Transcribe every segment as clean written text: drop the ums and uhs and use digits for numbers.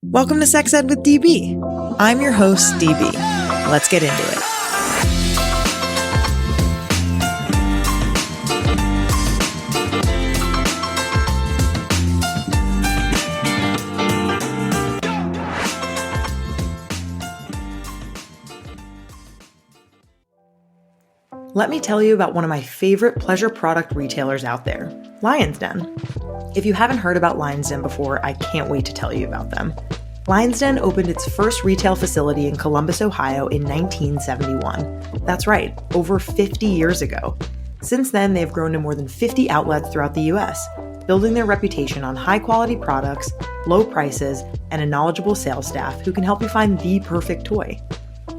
Welcome to Sex Ed with DB. I'm your host, DB. Let's get into it. Let me tell you about one of my favorite pleasure product retailers out there, Lion's Den. If you haven't heard about Lion's Den before, I can't wait to tell you about them. Lion's Den opened its first retail facility in Columbus, Ohio in 1971. That's right, over 50 years ago. Since then, they've grown to more than 50 outlets throughout the US, building their reputation on high-quality products, low prices, and a knowledgeable sales staff who can help you find the perfect toy.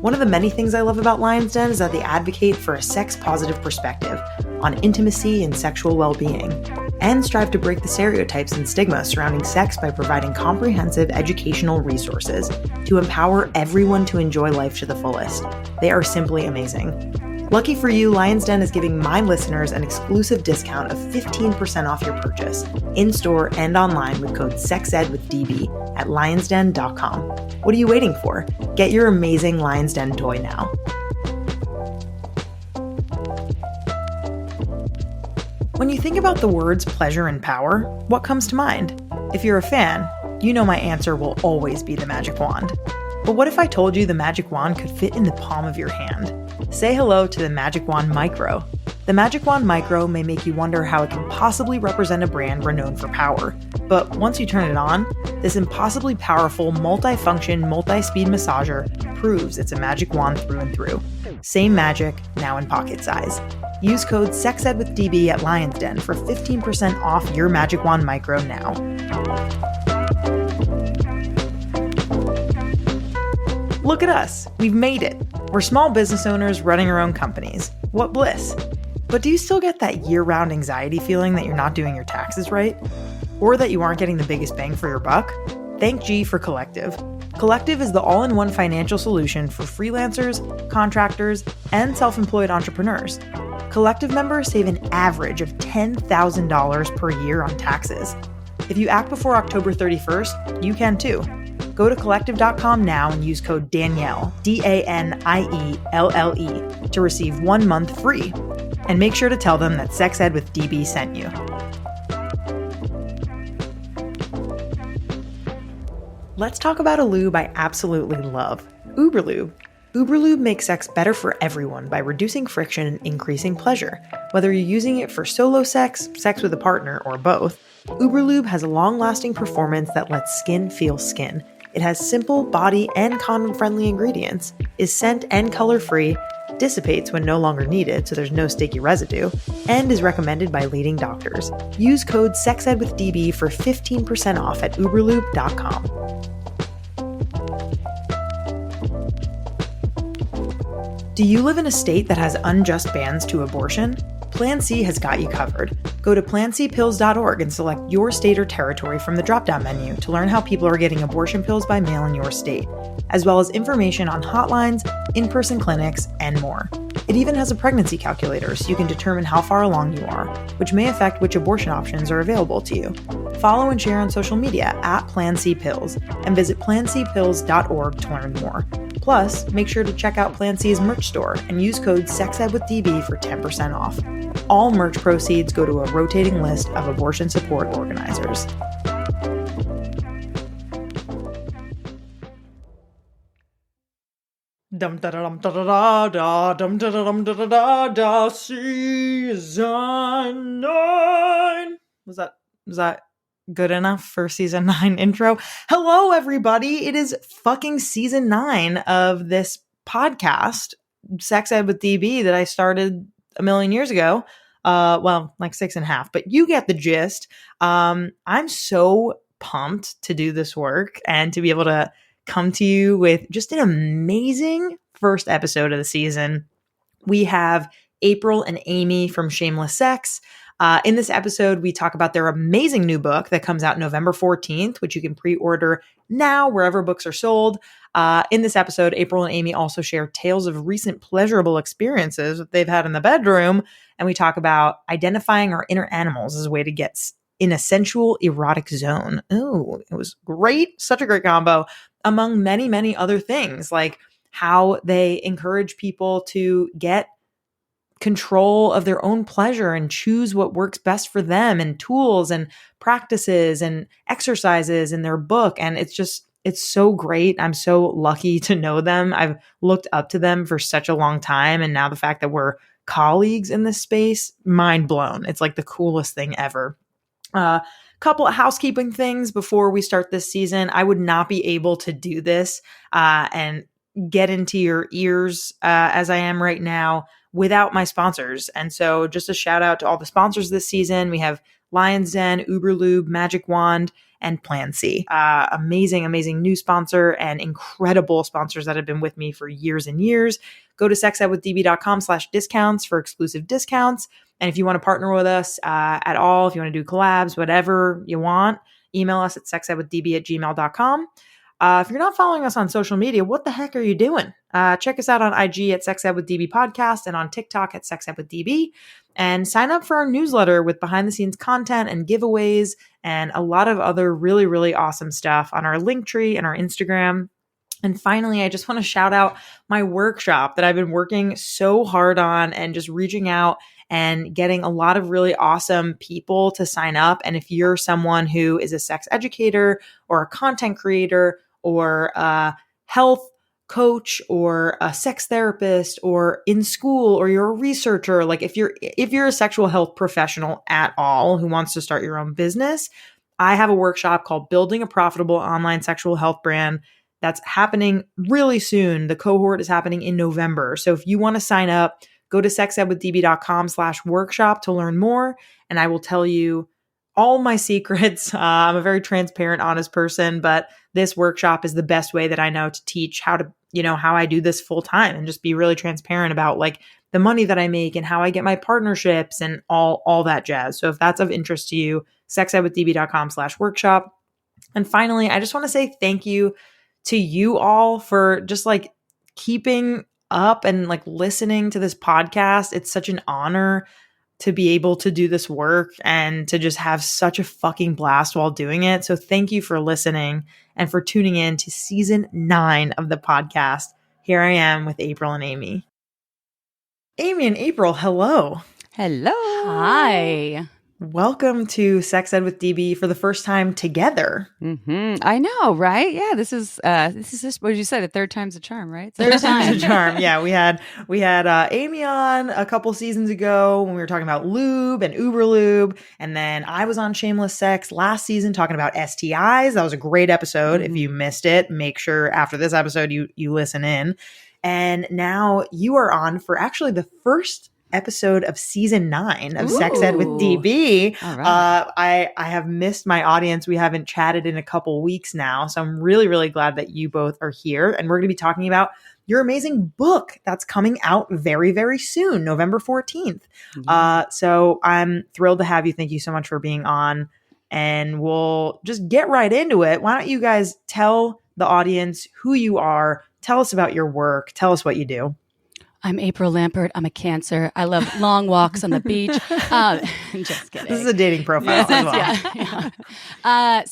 One of the many things I love about Lion's Den is that they advocate for a sex-positive perspective on intimacy and sexual well-being, and strive to break the stereotypes and stigma surrounding sex by providing comprehensive educational resources to empower everyone to enjoy life to the fullest. They are simply amazing. Lucky for you, Lion's Den is giving my listeners an exclusive discount of 15% off your purchase, in-store and online with code SEXEDWITHDB at lionsden.com. What are you waiting for? Get your amazing Lion's Den toy now. When you think about the words pleasure and power, what comes to mind? If you're a fan, you know my answer will always be the magic wand. But what if I told you the magic wand could fit in the palm of your hand? Say hello to the Magic Wand Micro. The Magic Wand Micro may make you wonder how it can possibly represent a brand renowned for power. But once you turn it on, this impossibly powerful, multi-function, multi-speed massager proves it's a magic wand through and through. Same magic, now in pocket size. Use code SEXEDWITHDB at Lion's Den for 15% off your Magic Wand Micro now. Look at us. We've made it. We're small business owners running our own companies. What bliss. But do you still get that year-round anxiety feeling that you're not doing your taxes right? Or that you aren't getting the biggest bang for your buck? Thank G for Collective. Collective is the all-in-one financial solution for freelancers, contractors, and self-employed entrepreneurs. Collective members save an average of $10,000 per year on taxes. If you act before October 31st, you can too. Go to collective.com now and use code Danielle, DANIELLE, to receive 1 month free. And make sure to tell them that Sex Ed with DB sent you. Let's talk about a lube I absolutely love, Uberlube. Uberlube makes sex better for everyone by reducing friction and increasing pleasure. Whether you're using it for solo sex, sex with a partner, or both, Uberlube has a long-lasting performance that lets skin feel skin. It has simple, body, and condom-friendly ingredients, is scent and color-free, dissipates when no longer needed so there's no sticky residue, and is recommended by leading doctors. Use code SEXEDWITHDB for 15% off at uberlube.com. Do you live in a state that has unjust bans to abortion? Plan C has got you covered. Go to plancpills.org and select your state or territory from the drop-down menu to learn how people are getting abortion pills by mail in your state, as well as information on hotlines, in-person clinics, and more. It even has a pregnancy calculator so you can determine how far along you are, which may affect which abortion options are available to you. Follow and share on social media at Plan C Pills and visit plancpills.org to learn more. Plus, make sure to check out Plan C's merch store and use code SEXEDWITHDB for 10% off. All merch proceeds go to a rotating list of abortion support organizers. Dum da da dum da da da dum da da dum da da da da season 9. Was that good enough for season 9 intro? Hello everybody. It is fucking season 9 of this podcast, Sex Ed with DB, that I started a million years ago. Well, like 6.5, but you get the gist. I'm so pumped to do this work and to be able to come to you with just an amazing first episode of the season. We have April and Amy from Shameless Sex. In this episode, we talk about their amazing new book that comes out November 14th, which you can pre-order now wherever books are sold. In this episode, April and Amy also share tales of recent pleasurable experiences that they've had in the bedroom. And we talk about identifying our inner animals as a way to get in a sensual erotic zone. Ooh, it was great. Such a great combo, among many, many other things, like how they encourage people to get control of their own pleasure and choose what works best for them, and tools and practices and exercises in their book. And it's so great. I'm so lucky to know them. I've looked up to them for such a long time. And now the fact that we're colleagues in this space, mind blown. It's like the coolest thing ever. Couple of housekeeping things before we start this season. I would not be able to do this and get into your ears as I am right now without my sponsors. And so just a shout out to all the sponsors this season. We have Lion's Den, Uberlube, Magic Wand, and Plan C. Amazing, amazing new sponsor and incredible sponsors that have been with me for years and years. Go to sexedwithdb.com/discounts for exclusive discounts. And if you want to partner with us at all, if you want to do collabs, whatever you want, email us at sexedwithdb@gmail.com. If you're not following us on social media, what the heck are you doing? Check us out on IG at sexedwithdb podcast and on TikTok at sexedwithdb. And sign up for our newsletter with behind the scenes content and giveaways and a lot of other really, really awesome stuff on our Linktree and our Instagram. And finally, I just want to shout out my workshop that I've been working so hard on and just reaching out and getting a lot of really awesome people to sign up. And if you're someone who is a sex educator or a content creator or a health coach or a sex therapist or in school, or you're a researcher, like if you're a sexual health professional at all who wants to start your own business, I have a workshop called Building a Profitable Online Sexual Health Brand that's happening really soon. The cohort is happening in November. So if you want to sign up, go to sexedwithdb.com/workshop to learn more. And I will tell you all my secrets. I'm a very transparent, honest person, but this workshop is the best way that I know to teach how I do this full time and just be really transparent about like the money that I make and how I get my partnerships and all that jazz. So if that's of interest to you, sexedwithdb.com/workshop. And finally, I just want to say thank you to you all for just like keeping up and like listening to this podcast. It's such an honor to be able to do this work and to just have such a fucking blast while doing it. So thank you for listening and for tuning in to season 9 of the podcast. Here I am with April and Amy. Amy and April, hello. Hello. Hi. Welcome to Sex Ed with DB for the first time together. Mm-hmm. I know, right? Yeah, this is what did you say? The third time's a charm, right? Third time's a charm. Yeah, we had Amy on a couple seasons ago when we were talking about lube and Uberlube, and then I was on Shameless Sex last season talking about STIs. That was a great episode. Mm-hmm. If you missed it, make sure after this episode you listen in. And now you are on for actually the first episode of season 9 of Sex Ed with DB. All right. I have missed my audience. We haven't chatted in a couple weeks now. So I'm really, really glad that you both are here. And we're going to be talking about your amazing book that's coming out very, very soon, November 14th. Mm-hmm. So I'm thrilled to have you. Thank you so much for being on. And we'll just get right into it. Why don't you guys tell the audience who you are? Tell us about your work. Tell us what you do. I'm April Lampert. I'm a Cancer. I love long walks on the beach. Just kidding. This is a dating profile as well. Yeah.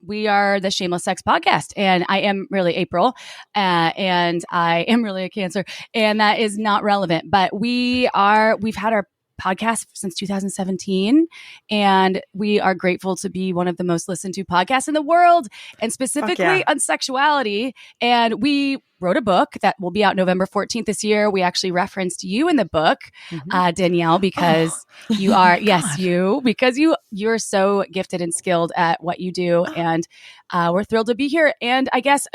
We are the Shameless Sex podcast, and I am really April, and I am really a Cancer, and that is not relevant. But we've had our podcast since 2017, and we are grateful to be one of the most listened to podcasts in the world, and specifically on sexuality. And we wrote a book that will be out November 14th this year. We actually referenced you in the book, Danielle, because you are, because you're so gifted and skilled at what you do. And we're thrilled to be here. And I guess,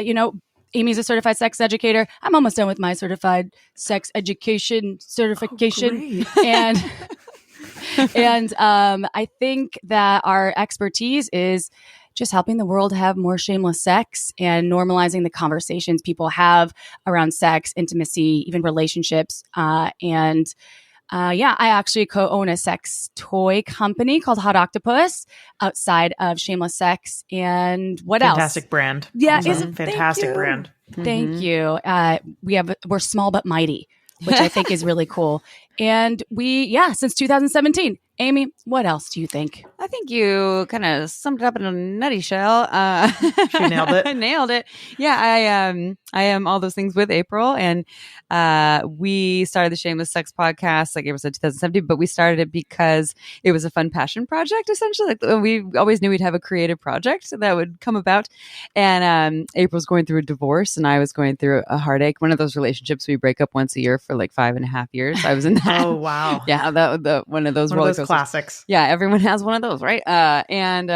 Amy's a certified sex educator. I'm almost done with my certified sex education certification. And I think that our expertise is just helping the world have more shameless sex and normalizing the conversations people have around sex, intimacy, even relationships. I actually co-own a sex toy company called Hot Octopuss outside of Shameless Sex. And what else? Fantastic brand. Yeah, it's a fantastic brand. Thank you. We're small but mighty, which I think is really cool. And since 2017, Amy, what else do you think? I think you kind of summed it up in a nutshell. She nailed it. I nailed it. Yeah, I am all those things with April, and we started the Shameless Sex podcast like April said 2017, but we started it because it was a fun passion project. Essentially, like we always knew we'd have a creative project that would come about. And April's going through a divorce, and I was going through a heartache. One of those relationships we break up once a year for like 5.5 years. I was in that. Oh wow! Yeah, one of those roller coasters. Classics. Yeah, everyone has one of those, right? And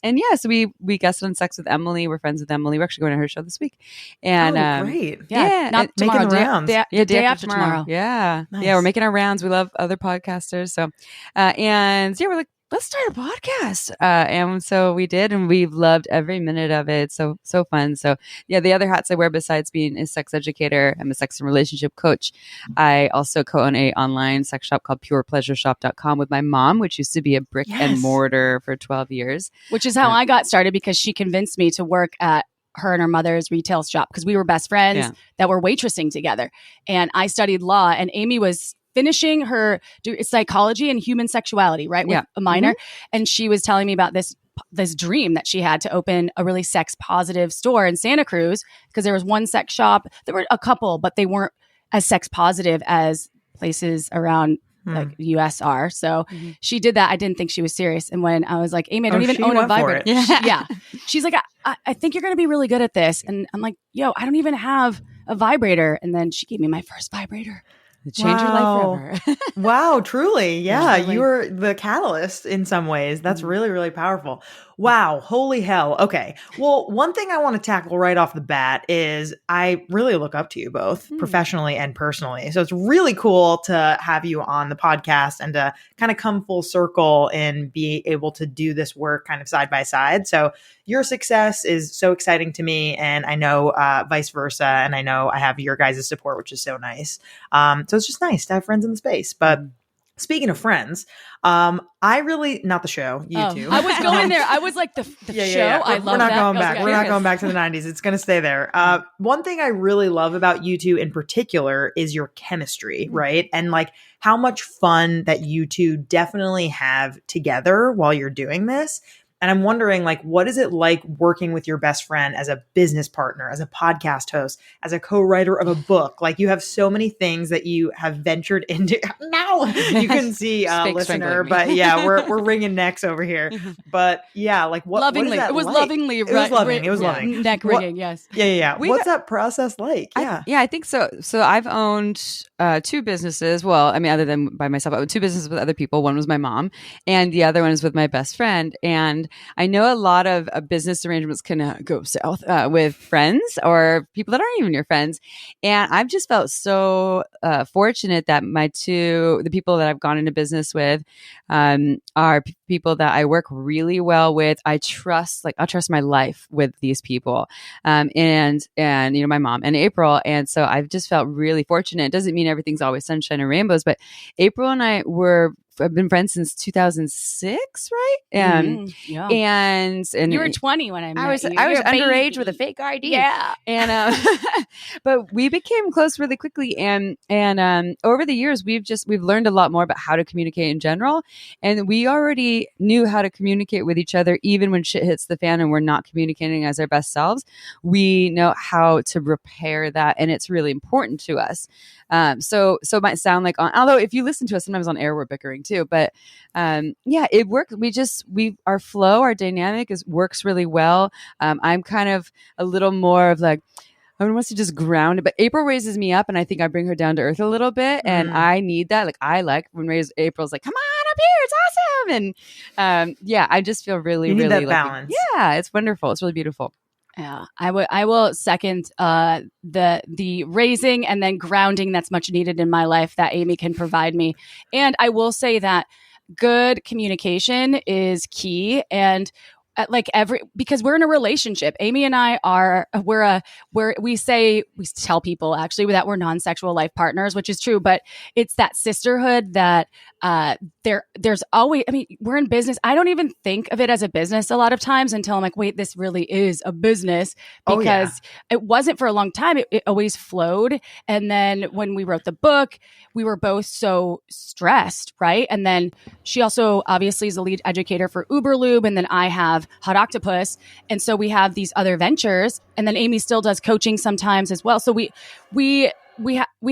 yeah, so we guested on Sex with Emily. We're friends with Emily. We're actually going to her show this week. And great. Yeah, not tomorrow. Making the rounds. Day after tomorrow. Yeah. Nice. Yeah, we're making our rounds. We love other podcasters. So and yeah, we're like, let's start a podcast. And so we did, and we've loved every minute of it. So fun. So yeah, the other hats I wear besides being a sex educator, I'm a sex and relationship coach. I also co-own a online sex shop called purepleasureshop.com with my mom, which used to be a brick and mortar for 12 years. Which is how I got started, because she convinced me to work at her and her mother's retail shop, because we were best friends that were waitressing together. And I studied law, and Amy was finishing her psychology and human sexuality, right? With a minor. Mm-hmm. And she was telling me about this dream that she had to open a really sex positive store in Santa Cruz, because there was one sex shop. There were a couple, but they weren't as sex positive as places around like US are. So she did that. I didn't think she was serious. And when I was like, Amy, I don't even own a vibrator. Yeah. She's like, I think you're going to be really good at this. And I'm like, yo, I don't even have a vibrator. And then she gave me my first vibrator. Change your life forever. Wow, truly. Yeah, you were the catalyst in some ways. That's really, really powerful. Wow, holy hell. Okay. Well, one thing I want to tackle right off the bat is I really look up to you both professionally and personally. So it's really cool to have you on the podcast and to kind of come full circle and be able to do this work kind of side by side. So your success is so exciting to me, and I know vice versa, and I know I have your guys' support, which is so nice. So it's just nice to have friends in the space. But speaking of friends, I really, not the show, you two. I was going there. I was like, the show. Yeah. I love that. We're not going back. We're not going back to the 90s. It's going to stay there. One thing I really love about you two in particular is your chemistry, right? And like how much fun that you two definitely have together while you're doing this. And I'm wondering, like, what is it like working with your best friend as a business partner, as a podcast host, as a co-writer of a book? Like, you have so many things that you have ventured into. No, you couldn't see listener, but yeah, we're wringing necks over here. But yeah, like what? Lovingly, what it was like? lovingly. It was loving. It was loving. Neck wringing. Yes. Yeah. What's that process like? Yeah. I think so. So I've owned two businesses. Well, I mean, other than by myself, I owned two businesses with other people. One was my mom, and the other one is with my best friend. And I know a lot of business arrangements can go south with friends or people that aren't even your friends. And I've just felt so fortunate that the people that I've gone into business with are people that I work really well with. I trust my life with these people. And you know, my mom and April. And so I've just felt really fortunate. It doesn't mean everything's always sunshine and rainbows, but April and I've been friends since 2006, right? And you were 20 when I met you. I was underage with a fake ID. Yeah. And but we became close really quickly, and over the years we've learned a lot more about how to communicate in general, and we already knew how to communicate with each other even when shit hits the fan and we're not communicating as our best selves. We know how to repair that, and it's really important to us. So it might sound like although if you listen to us sometimes on air we're bickering too, but it works. Our flow, our dynamic works really well. I'm kind of a little more of like, everyone wants to just ground it, but April raises me up, and I think I bring her down to earth a little bit, and I need that. Like I like when April's like, "Come on up here, it's awesome," and I just feel really, you need really that balance. Yeah, it's wonderful. It's really beautiful. Yeah, I will second the raising and then grounding that's much needed in my life that Amy can provide me. And I will say that good communication is key. And because we're in a relationship. Amy and I we tell people actually that we're non-sexual life partners, which is true, but it's that sisterhood that there's always, I mean, we're in business. I don't even think of it as a business a lot of times until I'm like, wait, this really is a business, because it wasn't for a long time. It always flowed. And then when we wrote the book, we were both so stressed, right? And then she also obviously is the lead educator for Uberlube, and then I have Hot Octopuss. And so we have these other ventures, and then Amy still does coaching sometimes as well. So we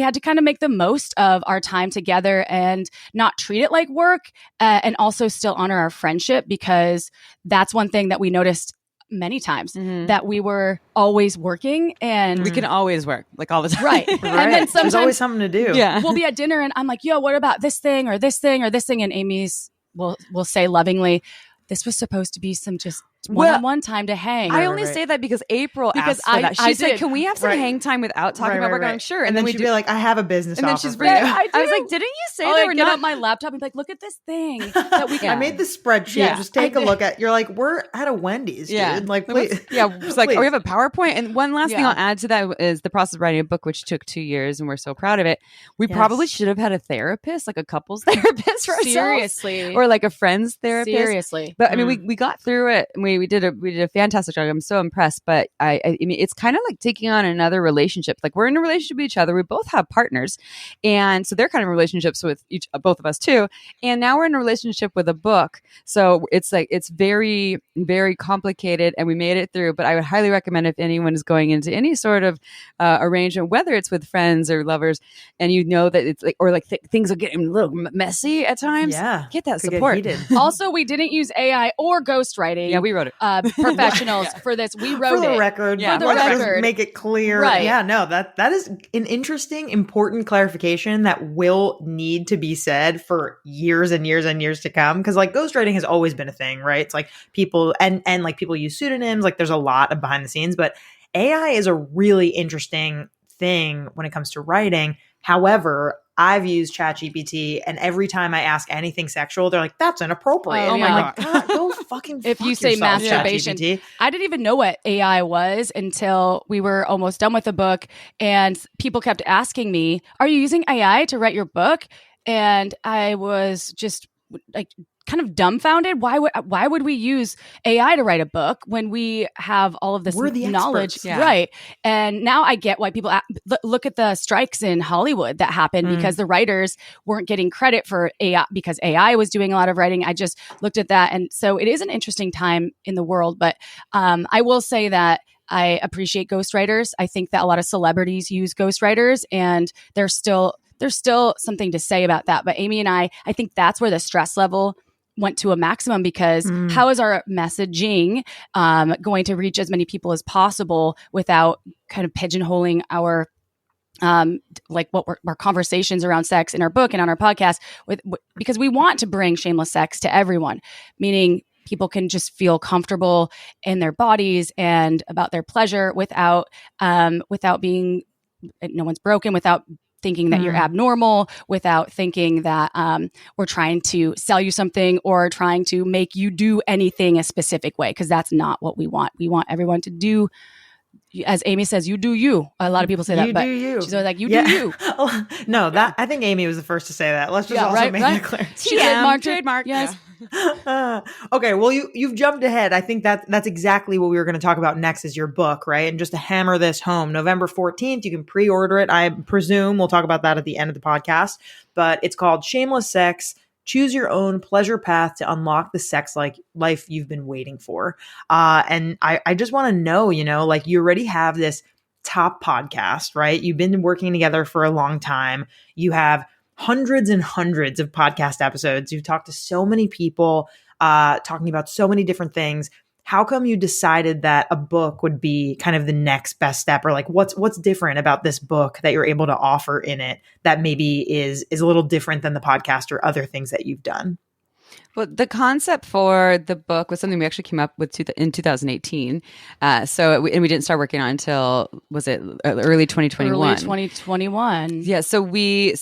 had to kind of make the most of our time together and not treat it like work, and also still honor our friendship, because that's one thing that we noticed many times, that we were always working, and we can always work like all the time. Right. And then sometimes there's always something to do. Yeah. We'll be at dinner and I'm like, yo, what about this thing or this thing or this thing? And Amy's will say lovingly, this was supposed to be some just one-on-one time to hang. I only say that because April asked for that. She said, can we have some hang time without talking about work? I'm sure. And then she'd be like, I have a business offer. And then she's for you. I was like, didn't you say they that were not on my laptop and be like, look at this thing that we I made this spreadsheet. Yeah, just take a look at. You're like, we're at a Wendy's, dude. Like, please. It's like, please. oh, we have a PowerPoint. And one last thing I'll add to that is the process of writing a book, which took 2 years, and we're so proud of it. We probably should have had a therapist, like a couples therapist for ourselves. Seriously. Or like a friend's therapist. Seriously. But I mean, we got through it. And we did a fantastic job. I'm so impressed. But I mean, it's kind of like taking on another relationship. Like, we're in a relationship with each other. We both have partners, and so they're kind of relationships with both of us too. And now we're in a relationship with a book. So it's like, it's very, very complicated, and we made it through. But I would highly recommend, if anyone is going into any sort of arrangement, whether it's with friends or lovers, and you know that it's like, or like things are getting a little messy at times. Yeah, get that support. Also, we didn't use AI or ghostwriting. Yeah, we wrote it. Professionals for this. We wrote for the it. record. For the let's record. just make it clear. Right. Yeah, no, that is an interesting, important clarification that will need to be said for years and years and years to come. Because like, ghostwriting has always been a thing, right? It's like people and like people use pseudonyms. Like, there's a lot of behind the scenes, but AI is a really interesting thing when it comes to writing. However, I've used ChatGPT, and every time I ask anything sexual, they're like, "That's inappropriate." Oh my God. Like, go fucking. If fuck you say yourself, masturbation, ChatGPT. I didn't even know what AI was until we were almost done with the book, and people kept asking me, "Are you using AI to write your book?" And I was just like, kind of dumbfounded. Why would we use AI to write a book when we have all of this knowledge? Experts. Yeah. Right. And now I get why people look at the strikes in Hollywood that happened because the writers weren't getting credit for AI because AI was doing a lot of writing. I just looked at that. And so it is an interesting time in the world. But I will say that I appreciate ghostwriters. I think that a lot of celebrities use ghostwriters, and there's still something to say about that. But Amy and I think that's where the stress level went to a maximum, because how is our messaging going to reach as many people as possible without kind of pigeonholing our like our conversations around sex in our book and on our podcast, because we want to bring shameless sex to everyone, meaning people can just feel comfortable in their bodies and about their pleasure without being, no one's broken, without thinking that you're abnormal, without thinking that we're trying to sell you something or trying to make you do anything a specific way, because that's not what we want. We want everyone to do, as Amy says, you do you. A lot of people say that, but she's always like, you do you. No, that I think Amy was the first to say that. Let's just make that clear. She trademarked. Yes. Okay, well, you've jumped ahead. I think that's exactly what we were going to talk about next, is your book, right? And just to hammer this home, November 14th, you can pre-order it. I presume we'll talk about that at the end of the podcast, but it's called Shameless Sex. Choose your own pleasure path to unlock the sex-like life you've been waiting for. And I just want to know, like, you already have this top podcast, right? You've been working together for a long time. You have hundreds and hundreds of podcast episodes. You've talked to so many people, talking about so many different things. How come you decided that a book would be kind of the next best step, or like what's different about this book that you're able to offer in it that maybe is a little different than the podcast or other things that you've done? Well, the concept for the book was something we actually came up with in 2018. And we didn't start working on it until, was it early 2021? Early 2021. Yeah. So we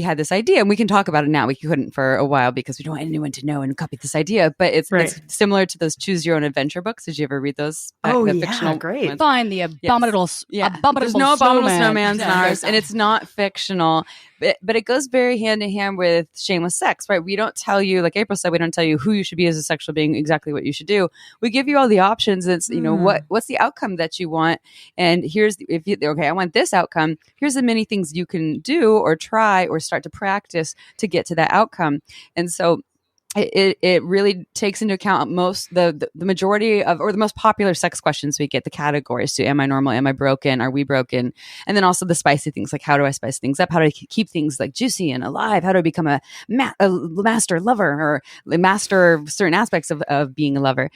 had this idea, and we can talk about it now. We couldn't for a while because we don't want anyone to know and copy this idea. But it's similar to those choose your own adventure books. Did you ever read those? Fictional, great. Ones? Find the abominable, There's no abominable snowmans in ours, and it's not fictional. But it goes very hand in hand with Shameless Sex, right? We don't tell you, like April said, we don't tell you who you should be as a sexual being, exactly what you should do. We give you all the options. It's, what's the outcome that you want? And I want this outcome. Here's the many things you can do or try or start to practice to get to that outcome. And so it really takes into account the majority of, or the most popular sex questions we get, the categories to: am I normal? Am I broken? Are we broken? And then also the spicy things, like how do I spice things up? How do I keep things like juicy and alive? How do I become a master lover, or master certain aspects of being a lover?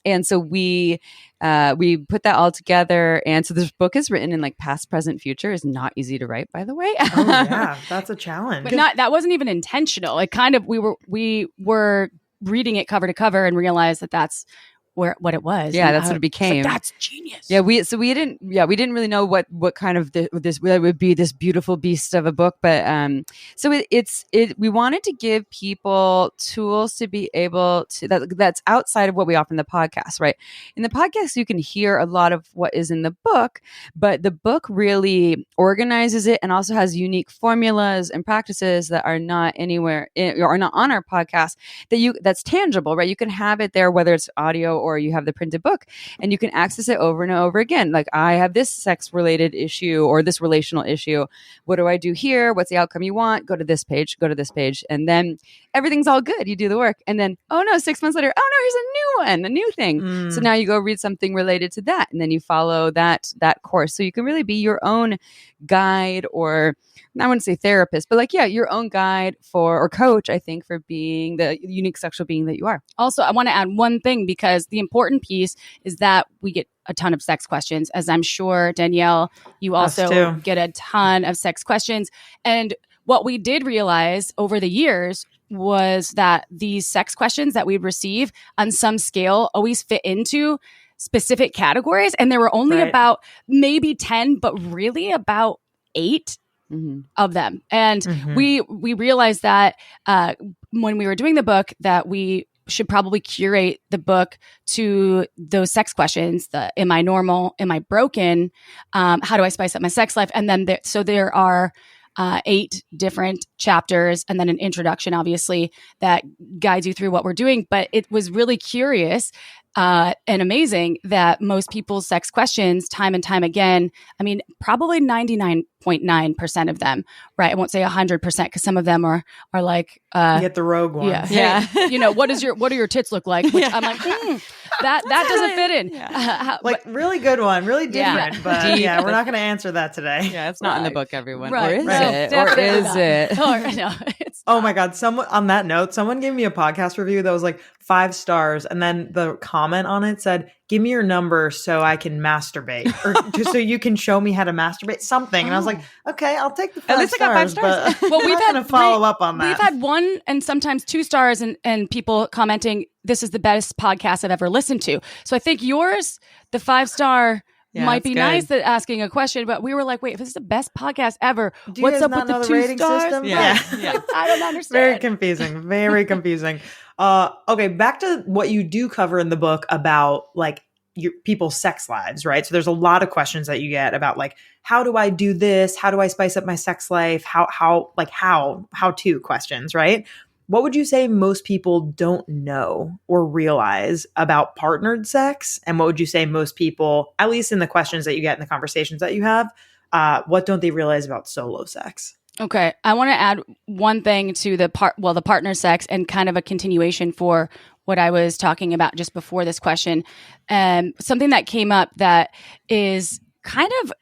And so we put that all together. And so this book is written in like past, present, future. Is not easy to write, by the way. Oh yeah, that's a challenge. But that wasn't even intentional. It kind of, we were reading it cover to cover and realized that that's what it was. Yeah, that's what it became. Like, that's genius. Yeah, we didn't really know what kind of this would be, this beautiful beast of a book, but we wanted to give people tools to be able to that's outside of what we offer in the podcast, right? In the podcast, you can hear a lot of what is in the book, but the book really organizes it and also has unique formulas and practices that are not anywhere or not on our podcast that's tangible, right? You can have it there, whether it's audio or you have the printed book, and you can access it over and over again. Like, I have this sex related issue or this relational issue. What do I do here? What's the outcome you want? Go to this page, and then everything's all good. You do the work, and then, oh no, 6 months later, oh no, here's a new one, a new thing. So now you go read something related to that, and then you follow that course. So you can really be your own guide, or I wouldn't say therapist, but your own guide or coach, I think, for being the unique sexual being that you are. Also, I want to add one thing, because the important piece is that we get a ton of sex questions, as I'm sure, Danielle, you also get a ton of sex questions. And what we did realize over the years was that these sex questions that we'd receive on some scale always fit into specific categories. And there were only about maybe 10, but really about 8 of them. And we realized that when we were doing the book, that we should probably curate the book to those sex questions. Am I normal? Am I broken? How do I spice up my sex life? And then there are 8 different chapters, and then an introduction, obviously, that guides you through what we're doing. But it was really curious and amazing that most people's sex questions, time and time again, I mean, probably 99.9% of them, right? I won't say 100%, because some of them are like, you get the rogue ones. Yeah. What do your tits look like? Which I'm like, that doesn't fit in. Yeah. Really good one, really different. Yeah. But we're not going to answer that today. Yeah, it's not in the book, everyone. Right. Or is it? Or is it? No, oh my God. On that note, someone gave me a podcast review that was like 5 stars. And then the comment on it said, give me your number so I can masturbate, or just so you can show me how to masturbate, something. And I was like, okay, I'll take the 5 At least stars. I got 5 stars. But well, we've had to follow up on that. We've had 1 and sometimes 2 stars, and people commenting, this is the best podcast I've ever listened to. So I think yours, the 5-star, might be good. Nice at asking a question, but we were like, wait, if this is the best podcast ever, what's up with the 2 stars? System? Yeah. I don't understand. Very confusing. Okay, back to what you do cover in the book about your people's sex lives, right? So there's a lot of questions that you get about how do I do this? How do I spice up my sex life? How to questions, right? What would you say most people don't know or realize about partnered sex? And what would you say most people, at least in the questions that you get in the conversations that you have, what don't they realize about solo sex? Okay. I want to add one thing to the partner sex, and kind of a continuation for what I was talking about just before this question. Something that came up that is kind of,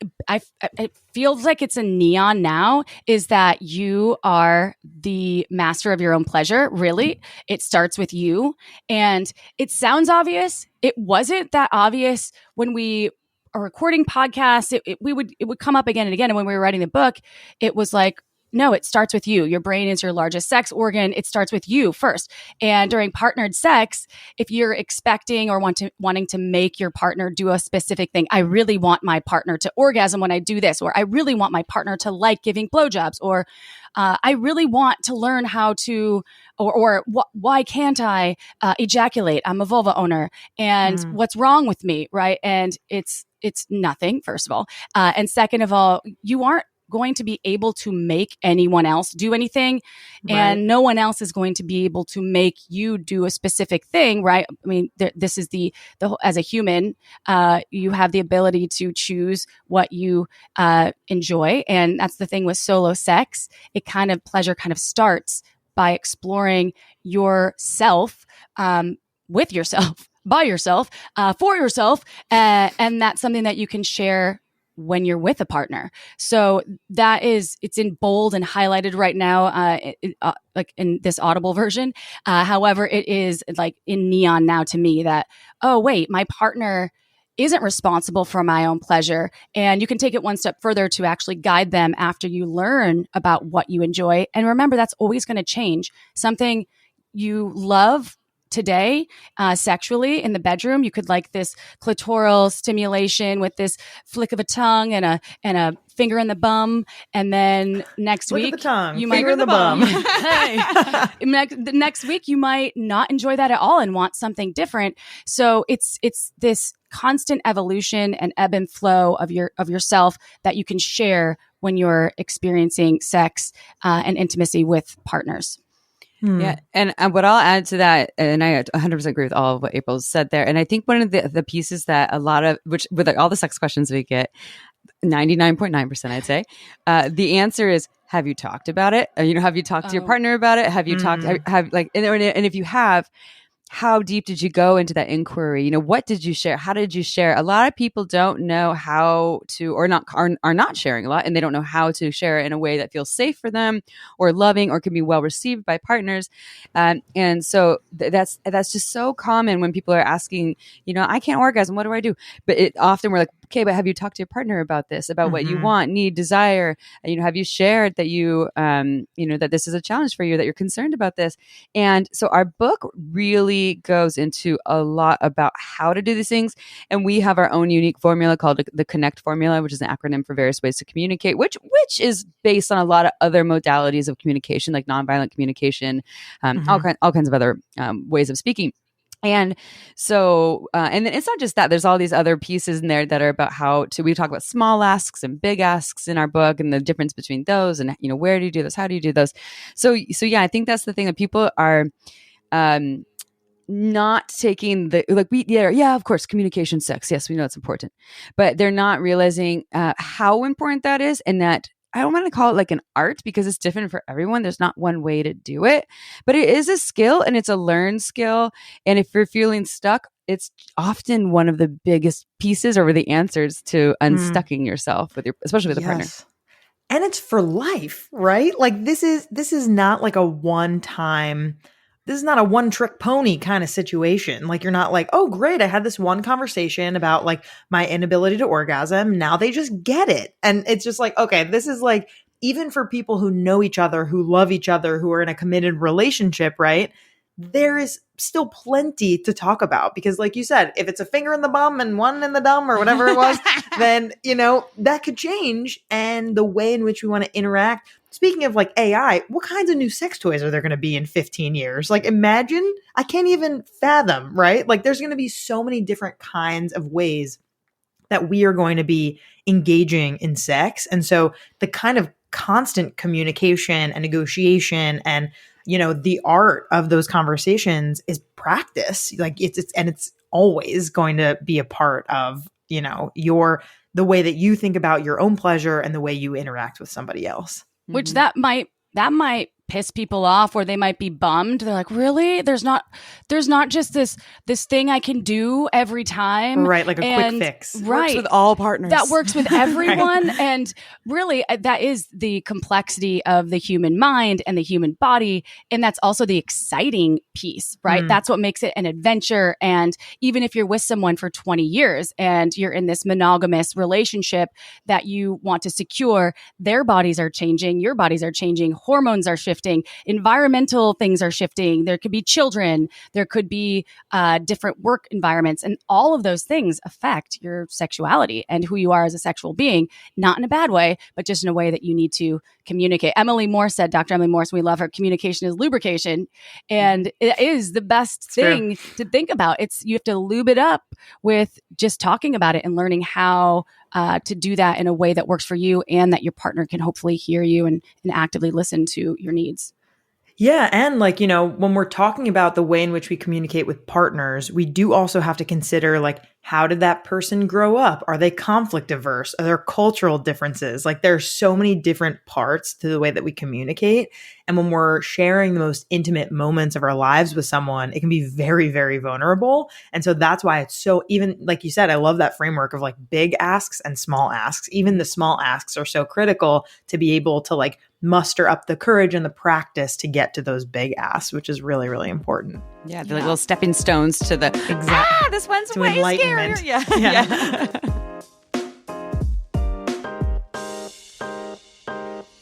it feels like it's a neon now, is that you are the master of your own pleasure. Really, it starts with you. And it sounds obvious. It wasn't that obvious when we are recording podcasts. It would come up again and again. And when we were writing the book, it was like, no, it starts with you. Your brain is your largest sex organ. It starts with you first. And during partnered sex, if you're expecting or wanting to make your partner do a specific thing, I really want my partner to orgasm when I do this, or I really want my partner to like giving blowjobs, or I really want to learn how to, why can't I ejaculate? I'm a vulva owner, and what's wrong with me, right? And it's nothing, first of all, and second of all, you aren't going to be able to make anyone else do anything, and no one else is going to be able to make you do a specific thing, right? I mean, this is the as a human, you have the ability to choose what you enjoy, and that's the thing with solo sex. Pleasure kind of starts by exploring yourself, with yourself, by yourself, for yourself, and that's something that you can share when you're with a partner. So it's in bold and highlighted right now, like in this Audible version. However, it is like in neon now to me that, oh wait, my partner isn't responsible for my own pleasure. And you can take it one step further to actually guide them after you learn about what you enjoy. And remember, that's always going to change. Something you love today, sexually in the bedroom, you could like this clitoral stimulation with this flick of a tongue and a finger in the bum, and then next Flick week of the tongue, you finger might in the bum. The next week you might not enjoy that at all and want something different. So it's this constant evolution and ebb and flow of yourself that you can share when you're experiencing sex and intimacy with partners. Yeah. And what I'll add to that, and I 100% agree with all of what April said there. And I think one of the pieces that a lot of, which with all the sex questions we get, 99.9%, I'd say, the answer is, have you talked about it? Have you talked to your partner about it? Have you talked, and if you have, how deep did you go into that inquiry? What did you share? How did you share? A lot of people don't know how to, or not, are not sharing a lot, and they don't know how to share it in a way that feels safe for them or loving or can be well received by partners. And so that's just so common when people are asking, I can't orgasm. What do I do? But often we're like, okay, but have you talked to your partner about this, about what you want, need, desire? Have you shared that that this is a challenge for you, that you're concerned about this? And so our book really goes into a lot about how to do these things. And we have our own unique formula called the CONNECT formula, which is an acronym for various ways to communicate, which is based on a lot of other modalities of communication, like nonviolent communication, all kinds of other ways of speaking. And so, and then it's not just that. There's all these other pieces in there that are about we talk about small asks and big asks in our book, and the difference between those, and where do you do those? How do you do those? So yeah, I think that's the thing that people are not taking of course, communication, sex. Yes, we know it's important, but they're not realizing how important that is, and that I don't want to call it like an art because it's different for everyone. There's not one way to do it, but it is a skill, and it's a learned skill. And if you're feeling stuck, it's often one of the biggest pieces or the answers to unstucking yourself especially with a partner. And it's for life, right? Like this is not like a one-time. This is not a one-trick pony kind of situation. Like, you're not like, oh, great, I had this one conversation about like my inability to orgasm. Now they just get it. And it's just like, okay, this is like, even for people who know each other, who love each other, who are in a committed relationship, right? There is still plenty to talk about, because like you said, if it's a finger in the bum and one in the dumb or whatever it was, then, that could change. And the way in which we want to interact. Speaking of like AI, what kinds of new sex toys are there going to be in 15 years? Like, imagine, I can't even fathom, right? Like, there's going to be so many different kinds of ways that we are going to be engaging in sex. And so the kind of constant communication and negotiation and, the art of those conversations is practice. Like it's always going to be a part of, the way that you think about your own pleasure and the way you interact with somebody else. Which that might piss people off, or they might be bummed. They're like, really? There's not just this thing I can do every time. Right. Like a quick fix. Right. Works with all partners. That works with everyone. Right. And really, that is the complexity of the human mind and the human body. And that's also the exciting piece, right? That's what makes it an adventure. And even if you're with someone for 20 years and you're in this monogamous relationship that you want to secure, their bodies are changing, your bodies are changing, hormones are shifting, environmental things are shifting. There could be children, there could be different work environments, and all of those things affect your sexuality and who you are as a sexual being, not in a bad way, but just in a way that you need to communicate. Emily Morse said, Dr. Emily Morse, we love her, communication is lubrication. And it is the best thing to think about. You have to lube it up with just talking about it and learning how to do that in a way that works for you and that your partner can hopefully hear you and actively listen to your needs. Yeah. And like, when we're talking about the way in which we communicate with partners, we do also have to consider like, how did that person grow up? Are they conflict averse? Are there cultural differences? Like there's so many different parts to the way that we communicate. And when we're sharing the most intimate moments of our lives with someone, it can be very, very vulnerable. And so that's why it's so, even like you said, I love that framework of like big asks and small asks. Even the small asks are so critical to be able to like muster up the courage and the practice to get to those big asks, which is really, really important. Yeah, they're like little stepping stones to the, this one's to way enlightenment. scarier.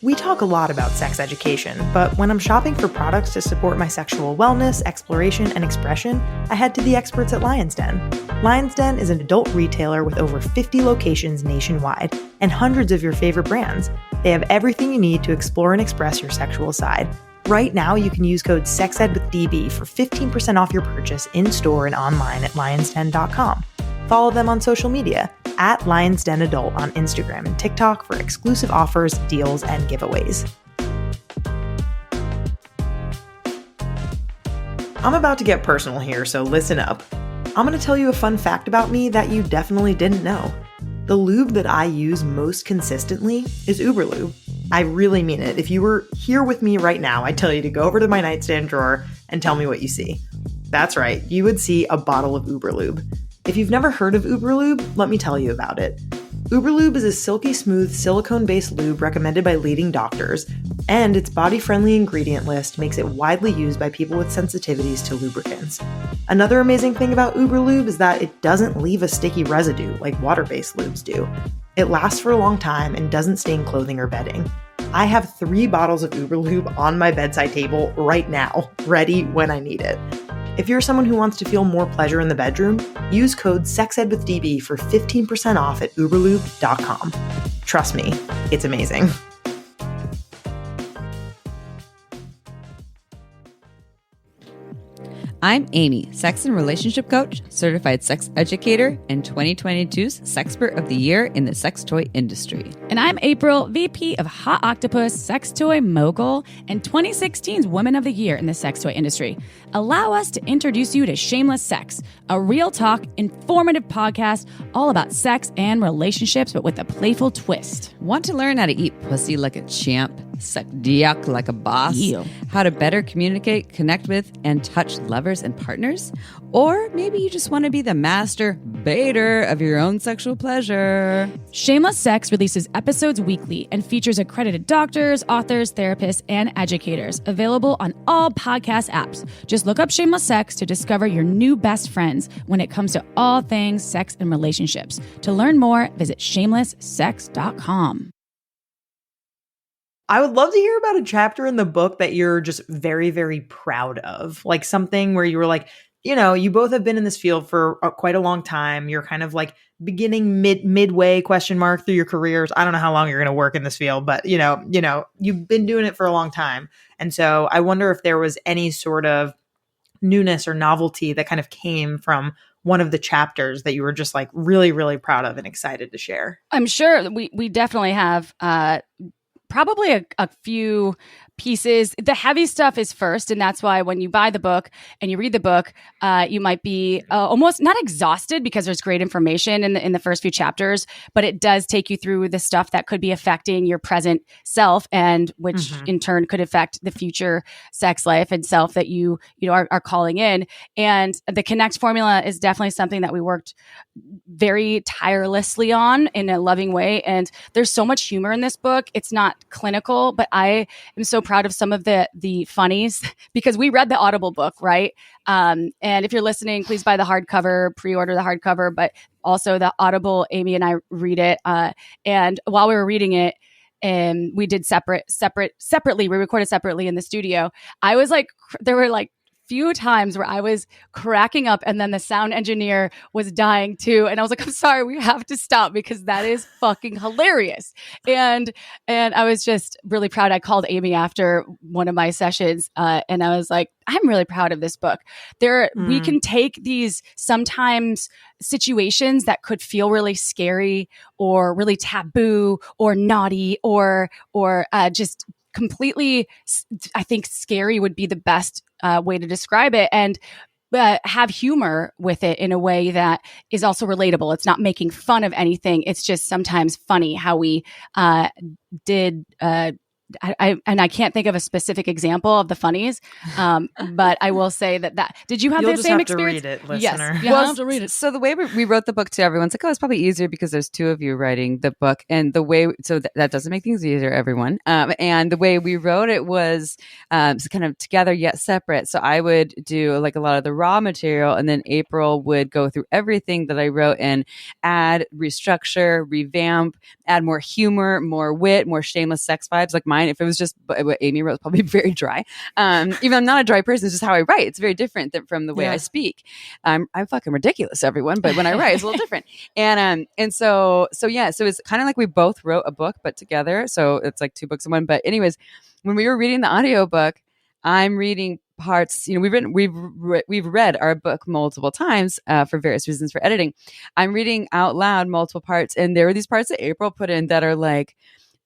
We talk a lot about sex education, but when I'm shopping for products to support my sexual wellness, exploration, and expression, I head to the experts at Lion's Den. Lion's Den is an adult retailer with over 50 locations nationwide and hundreds of your favorite brands. They have everything you need to explore and express your sexual side. Right now, you can use code SEXEDWITHDB for 15% off your purchase in-store and online at lionsden.com. Follow them on social media at Lions Den Adult on Instagram and TikTok for exclusive offers, deals, and giveaways. I'm about to get personal here, so listen up. I'm going to tell you a fun fact about me that you definitely didn't know. The lube that I use most consistently is Uberlube. I really mean it. If you were here with me right now, I'd tell you to go over to my nightstand drawer and tell me what you see. That's right, you would see a bottle of Uberlube. If you've never heard of Uberlube, let me tell you about it. Uberlube is a silky smooth silicone-based lube recommended by leading doctors, and its body-friendly ingredient list makes it widely used by people with sensitivities to lubricants. Another amazing thing about Uberlube is that it doesn't leave a sticky residue like water-based lubes do. It lasts for a long time and doesn't stain clothing or bedding. I have 3 bottles of Uberlube on my bedside table right now, ready when I need it. If you're someone who wants to feel more pleasure in the bedroom, use code SEXEDWITHDB for 15% off at uberlube.com. Trust me, it's amazing. I'm Amy, sex and relationship coach, certified sex educator, and 2022's Sexpert of the Year in the sex toy industry. And I'm April, VP of Hot Octopuss, sex toy mogul, and 2016's Woman of the Year in the sex toy industry. Allow us to introduce you to Shameless Sex, a real talk, informative podcast all about sex and relationships, but with a playful twist. Want to learn how to eat pussy like a champ, suck dick like a boss, how to better communicate, connect with, and touch lovers and partners? Or maybe you just want to be the master baiter of your own sexual pleasure. Shameless Sex releases episodes weekly and features accredited doctors, authors, therapists, and educators, available on all podcast apps. Just look up Shameless Sex to discover your new best friends when it comes to all things sex and relationships. To learn more, visit shamelesssex.com. I would love to hear about a chapter in the book that you're just very, very proud of. Like something where you were like, you both have been in this field for quite a long time. You're kind of like beginning midway question mark through your careers. I don't know how long you're going to work in this field, but you've been doing it for a long time. And so I wonder if there was any sort of newness or novelty that kind of came from one of the chapters that you were just like really, really proud of and excited to share. I'm sure we definitely have probably a few pieces. The heavy stuff is first, and that's why when you buy the book and you read the book, you might be almost not exhausted because there's great information in the first few chapters, but it does take you through the stuff that could be affecting your present self, and which in turn could affect the future sex life and self that you are calling in. And the Connect formula is definitely something that we worked very tirelessly on in a loving way. And there's so much humor in this book. It's not clinical, but I am so proud of some of the funnies because we read the Audible book, right? And if you're listening, please buy the hardcover, pre-order the hardcover, but also the Audible, Amy and I read it. And while we were reading it, and we did separately, we recorded separately in the studio. I was like, there were like few times where I was cracking up and then the sound engineer was dying too. And I was like, I'm sorry, we have to stop because that is fucking hilarious. And I was just really proud. I called Amy after one of my sessions and I was like, I'm really proud of this book. We can take these sometimes situations that could feel really scary or really taboo or naughty or just completely, I think scary would be the best way to describe it, and have humor with it in a way that is also relatable. It's not making fun of anything. It's just sometimes funny how we did I can't think of a specific example of the funnies, but I will say that did you have the same experience? You'll just have to read it, listener. Yes, you'll have to read it. So the way we wrote the book to everyone's like, oh, it's probably easier because there's two of you writing the book, and the way that doesn't make things easier, everyone. And the way we wrote it was kind of together yet separate. So I would do like a lot of the raw material, and then April would go through everything that I wrote and add, restructure, revamp, add more humor, more wit, more shameless sex vibes. Like mine, if it was just what Amy wrote, probably very dry. Even I'm not a dry person, it's just how I write. It's very different from the way I speak. I'm fucking ridiculous, everyone, but when I write, it's a little different. And so it's kind of like we both wrote a book, but together. So it's like two books in one. But anyways, when we were reading the audiobook, I'm reading parts. We've read our book multiple times for various reasons for editing. I'm reading out loud multiple parts, and there are these parts that April put in that are like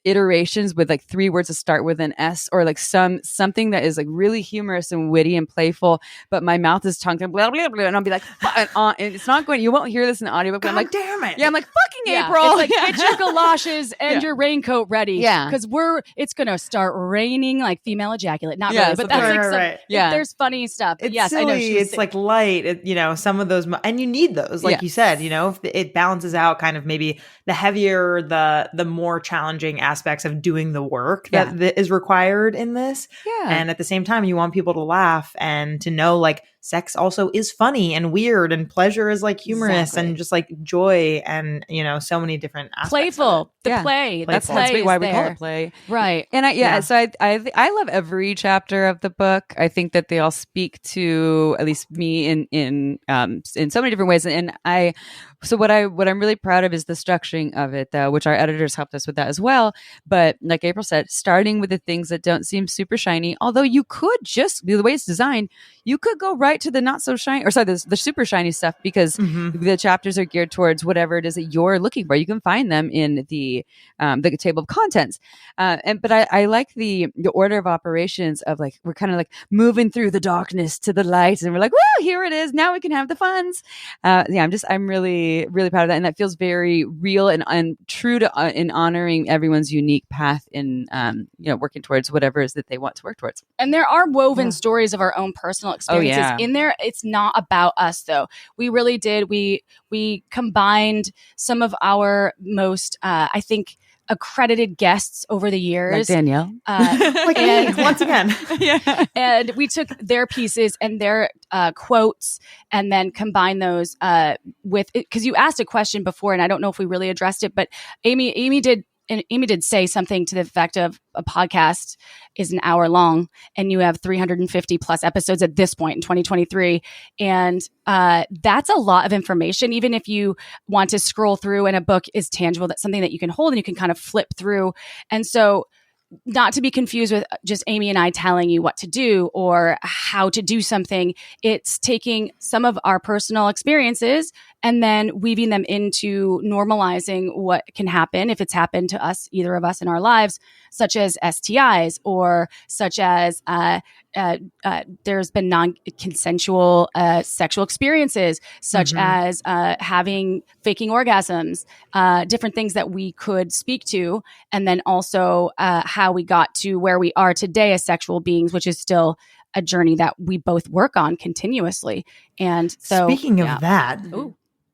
iterations with like 3 words that start with an S, or like something that is like really humorous and witty and playful, but my mouth is tongue and blah blah blah, and I'll be like, and it's not going. You won't hear this in the audiobook. But I'm like, damn it! Yeah, I'm like, fucking April. It's like, get your galoshes and your raincoat ready. Yeah, because it's gonna start raining like female ejaculate. Not really, but that's like right. There's funny stuff. It's yes, silly. I know. It's like light. Some of those, and you need those, like you said. If it balances out kind of maybe the heavier, the more challenging aspects of doing the work that is required in this. Yeah. And at the same time, you want people to laugh and to know like sex also is funny and weird, and pleasure is like humorous and just like joy, and so many different aspects. Playful. Play. That's why we call it play. Right. And so I love every chapter of the book. I think that they all speak to at least me in so many different ways. And what I'm really proud of is the structuring of it, though, which our editors helped us with that as well. But like April said, starting with the things that don't seem super shiny, although you could just, the way it's designed, you could go right to the not so shiny, or sorry, the super shiny stuff, because the chapters are geared towards whatever it is that you're looking for. You can find them in the table of contents. But I like the order of operations of like, we're kind of like moving through the darkness to the light, and we're like, woo, here it is. Now we can have the funs. I'm really, really proud of that. And that feels very real and true to in honoring everyone's unique path in, working towards whatever it is that they want to work towards. And there are woven stories of our own personal experiences in there. It's not about us, though. We really did. We combined some of our most, I think, accredited guests over the years, like Danielle, once again. And we took their pieces and their quotes, and then combined those with, because you asked a question before, and I don't know if we really addressed it, but Amy did say something to the effect of a podcast is an hour long, and you have 350 plus episodes at this point in 2023. And that's a lot of information, even if you want to scroll through and a book is tangible. That's something that you can hold and you can kind of flip through. And so, not to be confused with just Amy and I telling you what to do or how to do something. It's taking some of our personal experiences and then weaving them into normalizing what can happen if it's happened to us, either of us in our lives, such as STIs or such as there's been non-consensual sexual experiences, such as faking orgasms, different things that we could speak to, and then also how we got to where we are today as sexual beings, which is still a journey that we both work on continuously. And so, speaking of that,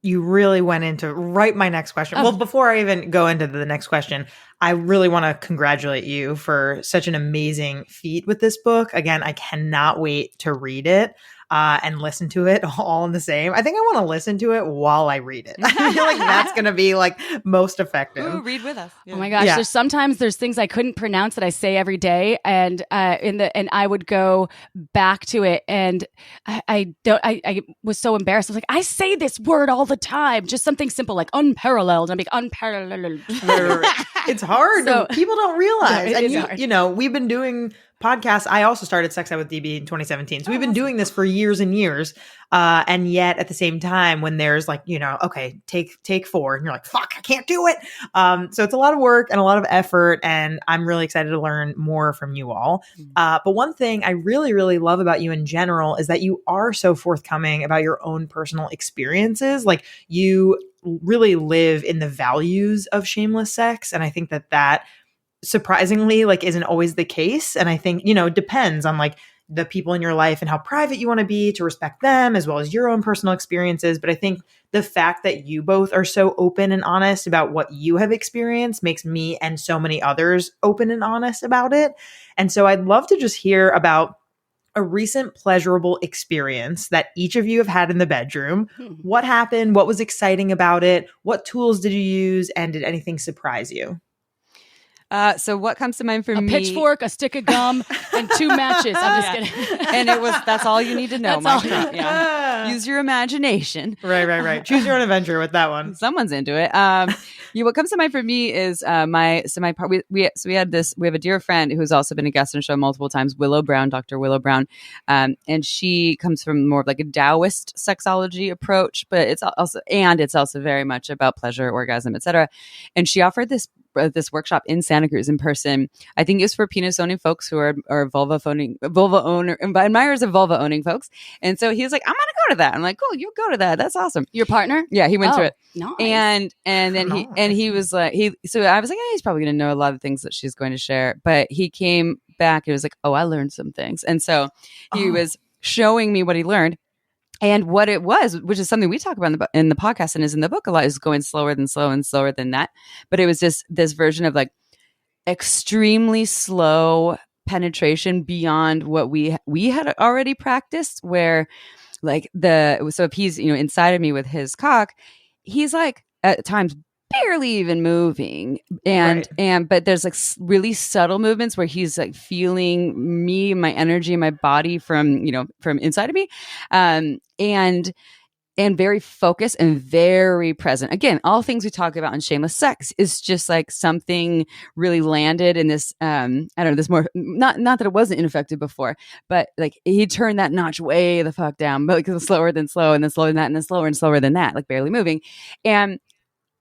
you really went into my next question. Well, before I even go into the next question, I really want to congratulate you for such an amazing feat with this book. Again, I cannot wait to read it and listen to it all in the same. I think I want to listen to it while I read it. I feel like that's going to be like most effective. Ooh, read with us. Yeah. Oh my gosh! Yeah. Sometimes there's things I couldn't pronounce that I say every day, and I would go back to it, and I was so embarrassed. I was like, I say this word all the time, just something simple like unparalleled. I'm like unparalleled. It's hard. So, people don't realize. No, and hard. We've been doing podcasts. I also started Sex Ed with DB in 2017. So we've been doing this for years and years. And yet at the same time, when there's like, okay, take 4 and you're like, fuck, I can't do it. So it's a lot of work and a lot of effort. And I'm really excited to learn more from you all. But one thing I really, really love about you in general is that you are so forthcoming about your own personal experiences. Like you really live in the values of Shameless Sex. And I think that surprisingly like isn't always the case. And I think, it depends on like the people in your life and how private you want to be to respect them as well as your own personal experiences. But I think the fact that you both are so open and honest about what you have experienced makes me and so many others open and honest about it. And so I'd love to just hear about a recent pleasurable experience that each of you have had in the bedroom. What happened? What was exciting about it? What tools did you use? And did anything surprise you? So what comes to mind for me? A pitchfork, a stick of gum, and 2 matches. I'm just kidding. And that's all you need to know, That's Mike Trump. Yeah. Use your imagination. Right. Choose your own adventure with that one. Someone's into it. What comes to mind for me is we have a dear friend who's also been a guest on the show multiple times, Dr. Willow Brown. And she comes from more of like a Taoist sexology approach, but it's also very much about pleasure, orgasm, etc. And she offered this workshop in Santa Cruz in person. I think it's for penis owning folks who are admirers of vulva owning folks. And so he was like, I'm going to go to that. I'm like, cool, you go to that. That's awesome. Your partner? Yeah, he went to it. Nice. And then he was like, so I was like, he's probably going to know a lot of things that she's going to share. But he came back and was like, I learned some things. And so he was showing me what he learned. And what it was, which is something we talk about in the podcast and is in the book a lot, is going slower than slow and slower than that. But it was just this version of like extremely slow penetration beyond what we had already practiced, where like so if he's inside of me with his cock, he's like at times barely even moving, but there's like really subtle movements where he's like feeling me, my energy, my body from inside of me, and very focused and very present. Again, all things we talk about in Shameless Sex is just like something really landed in this. I don't know, this more not that it wasn't ineffective before, but like he turned that notch way the fuck down, but like slower than slow, and then slower than that, and then slower and slower than that, like barely moving, and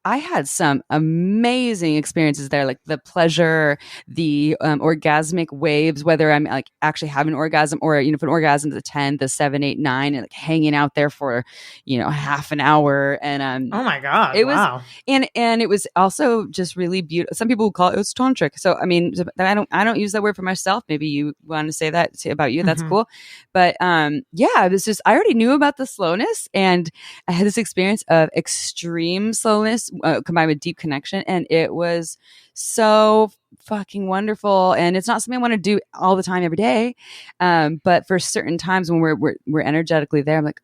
I had some amazing experiences there, like the pleasure, the orgasmic waves, whether I'm like actually having an orgasm or, if an orgasm is a 10, the 7, 8, 9, and like hanging out there for, half an hour. And oh my God. It was, and it was also just really beautiful. Some people call it tantric. So, I mean, I don't use that word for myself. Maybe you want to say that about you. That's cool. But it was just, I already knew about the slowness, and I had this experience of extreme slowness combined with deep connection, and it was so fucking wonderful. And it's not something I want to do all the time every day, but for certain times when we're energetically there, I'm like,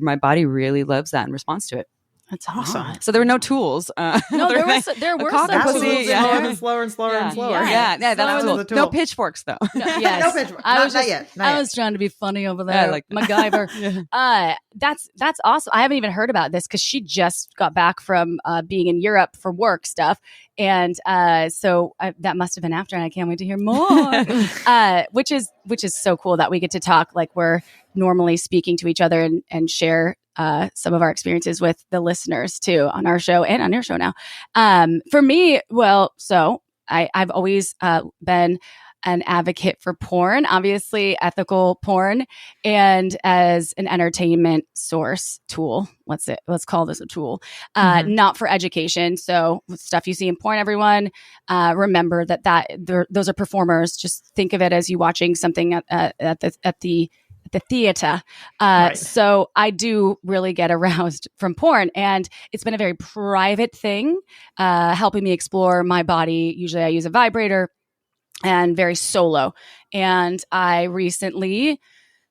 my body really loves that and responds to it. That's awesome. So there were no tools. No, there were some absolutely slower and slower and slower. Yeah, that was cool. No pitchforks though. Yes. No pitchforks. Not yet. I was trying to be funny over there, like MacGyver. That's awesome. I haven't even heard about this because she just got back from being in Europe for work stuff, and so that must have been after. And I can't wait to hear more. Which is so cool that we get to talk like we're normally speaking to each other and share some of our experiences with the listeners too on our show and on your show now. For me, I've always been an advocate for porn, obviously ethical porn, and as an entertainment source tool. Let's call this a tool, not for education. So stuff you see in porn, everyone, remember that those are performers. Just think of it as you watching something at the theater. Right. So I do really get aroused from porn, and it's been a very private thing, helping me explore my body. Usually I use a vibrator and very solo. And I recently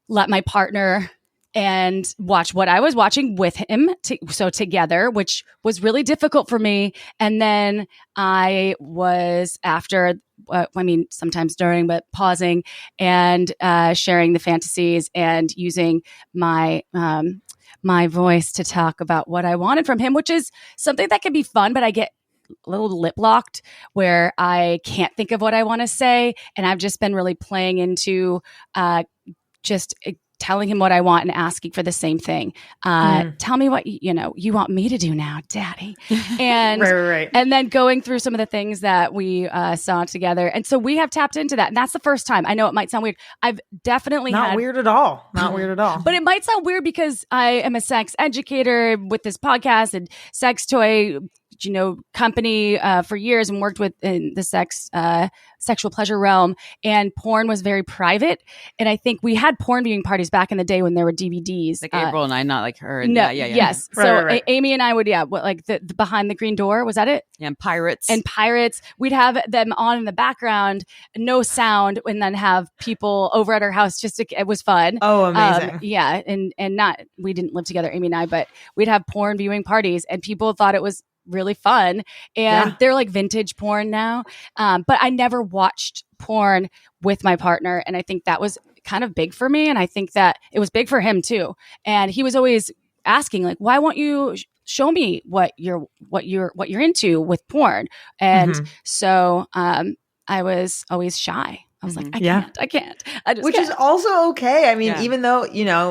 let my partner and watch what I was watching with him. So together, which was really difficult for me. And then I was sometimes during, but pausing and sharing the fantasies and using my voice to talk about what I wanted from him, which is something that can be fun, but I get a little lip locked where I can't think of what I want to say. And I've just been really playing into just telling him what I want and asking for the same thing. Tell me what you want me to do now, Daddy. And right. And then going through some of the things that we saw together. And so we have tapped into that. And that's the first time. I know it might sound weird. I've definitely Not weird at all. Not weird at all. But it might sound weird because I am a sex educator with this podcast and sex toy company for years, and worked in the sexual pleasure realm, and porn was very private. And I think we had porn viewing parties back in the day when there were DVDs. Like April and I, not like her. No, yeah. Yes. Right. Amy and I would, the behind the green door, was that it? Yeah, and Pirates. We'd have them on in the background, no sound, and then have people over at our house. It was fun. Oh, amazing. We didn't live together, Amy and I, but we'd have porn viewing parties, and people thought it was really fun. And they're like vintage porn now. But I never watched porn with my partner. And I think that was kind of big for me. And I think that it was big for him too. And he was always asking, like, why won't you show me what you're into with porn? And so I was always shy. I was like, I can't. Which is also okay. I mean, even though,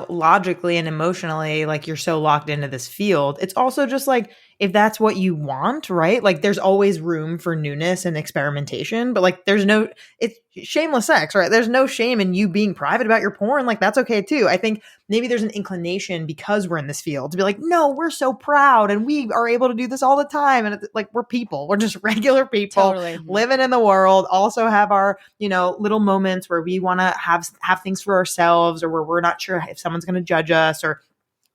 logically and emotionally, like, you're so locked into this field, it's also just like, if that's what you want, right? Like, there's always room for newness and experimentation, but like, it's shameless sex, right? There's no shame in you being private about your porn. Like, that's okay too. I think maybe there's an inclination because we're in this field to be like, no, we're so proud and we are able to do this all the time. And it's like, we're people. We're just regular people living in the world, also have our, little moments where we want to have things for ourselves, or where we're not sure if someone's going to judge us, or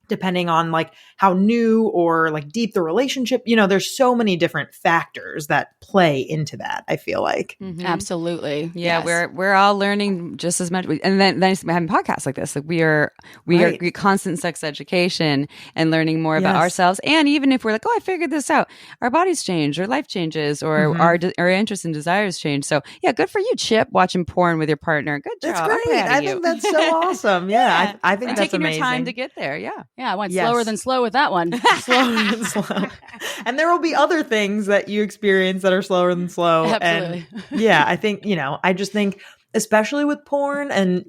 depending on like how new or like deep the relationship, there's so many different factors that play into that, I feel like. Absolutely. Yeah. Yes. We're all learning just as much. And then having podcasts like this, like we are constant sex education and learning more about ourselves. And even if we're like, oh, I figured this out, our bodies change, or life changes, or our interests and desires change. So yeah, good for you, Chip, watching porn with your partner. Good job. That's great. I think that's so awesome. Yeah. I think that's taking amazing. your time to get there. Yeah. Yeah, I went slower than slow with that one. Slower than slow. And there will be other things that you experience that are slower than slow. Absolutely. And I think, I just think, especially with porn and,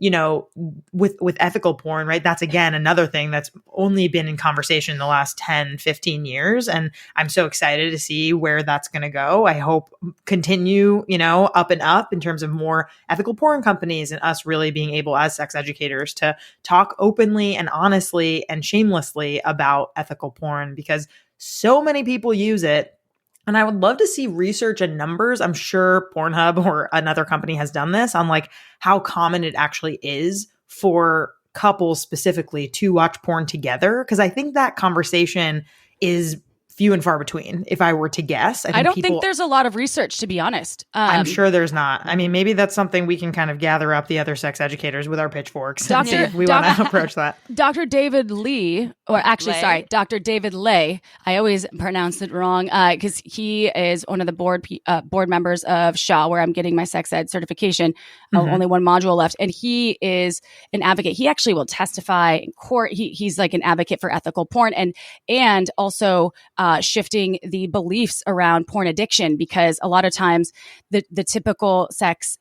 with ethical porn, right? That's, again, another thing that's only been in conversation in the last 10, 15 years. And I'm so excited to see where that's going to go. I hope continue, up and up in terms of more ethical porn companies, and us really being able as sex educators to talk openly and honestly and shamelessly about ethical porn, because so many people use it. And I would love to see research and numbers. I'm sure Pornhub or another company has done this on like how common it actually is for couples specifically to watch porn together. Because I think that conversation is few and far between, if I were to guess. I don't think there's a lot of research, to be honest. I'm sure there's not. I mean, maybe that's something we can kind of gather up the other sex educators with our pitchforks and see if we want to approach that. Dr. David Lee, Dr. David Lay. I always pronounce it wrong because he is one of the board members of SHA, where I'm getting my sex ed certification. Only one module left. And he is an advocate. He actually will testify in court. He's like an advocate for ethical porn and also shifting the beliefs around porn addiction, because a lot of times the typical sex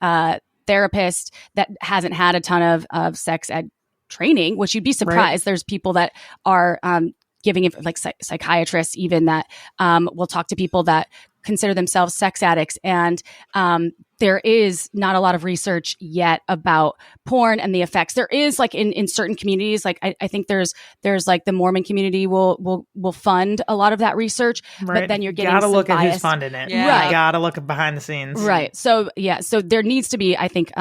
therapist that hasn't had a ton of sex ed training, which you'd be surprised. There's people that are giving it, like psychiatrists even, that will talk to people that consider themselves sex addicts. And there is not a lot of research yet about porn and the effects. There is, like, in certain communities, like I think there's like the Mormon community will fund a lot of that research, but then you're getting gotta look bias. at who's funding it. Yeah. Right. You gotta look at behind the scenes. Right. So so there needs to be, I think,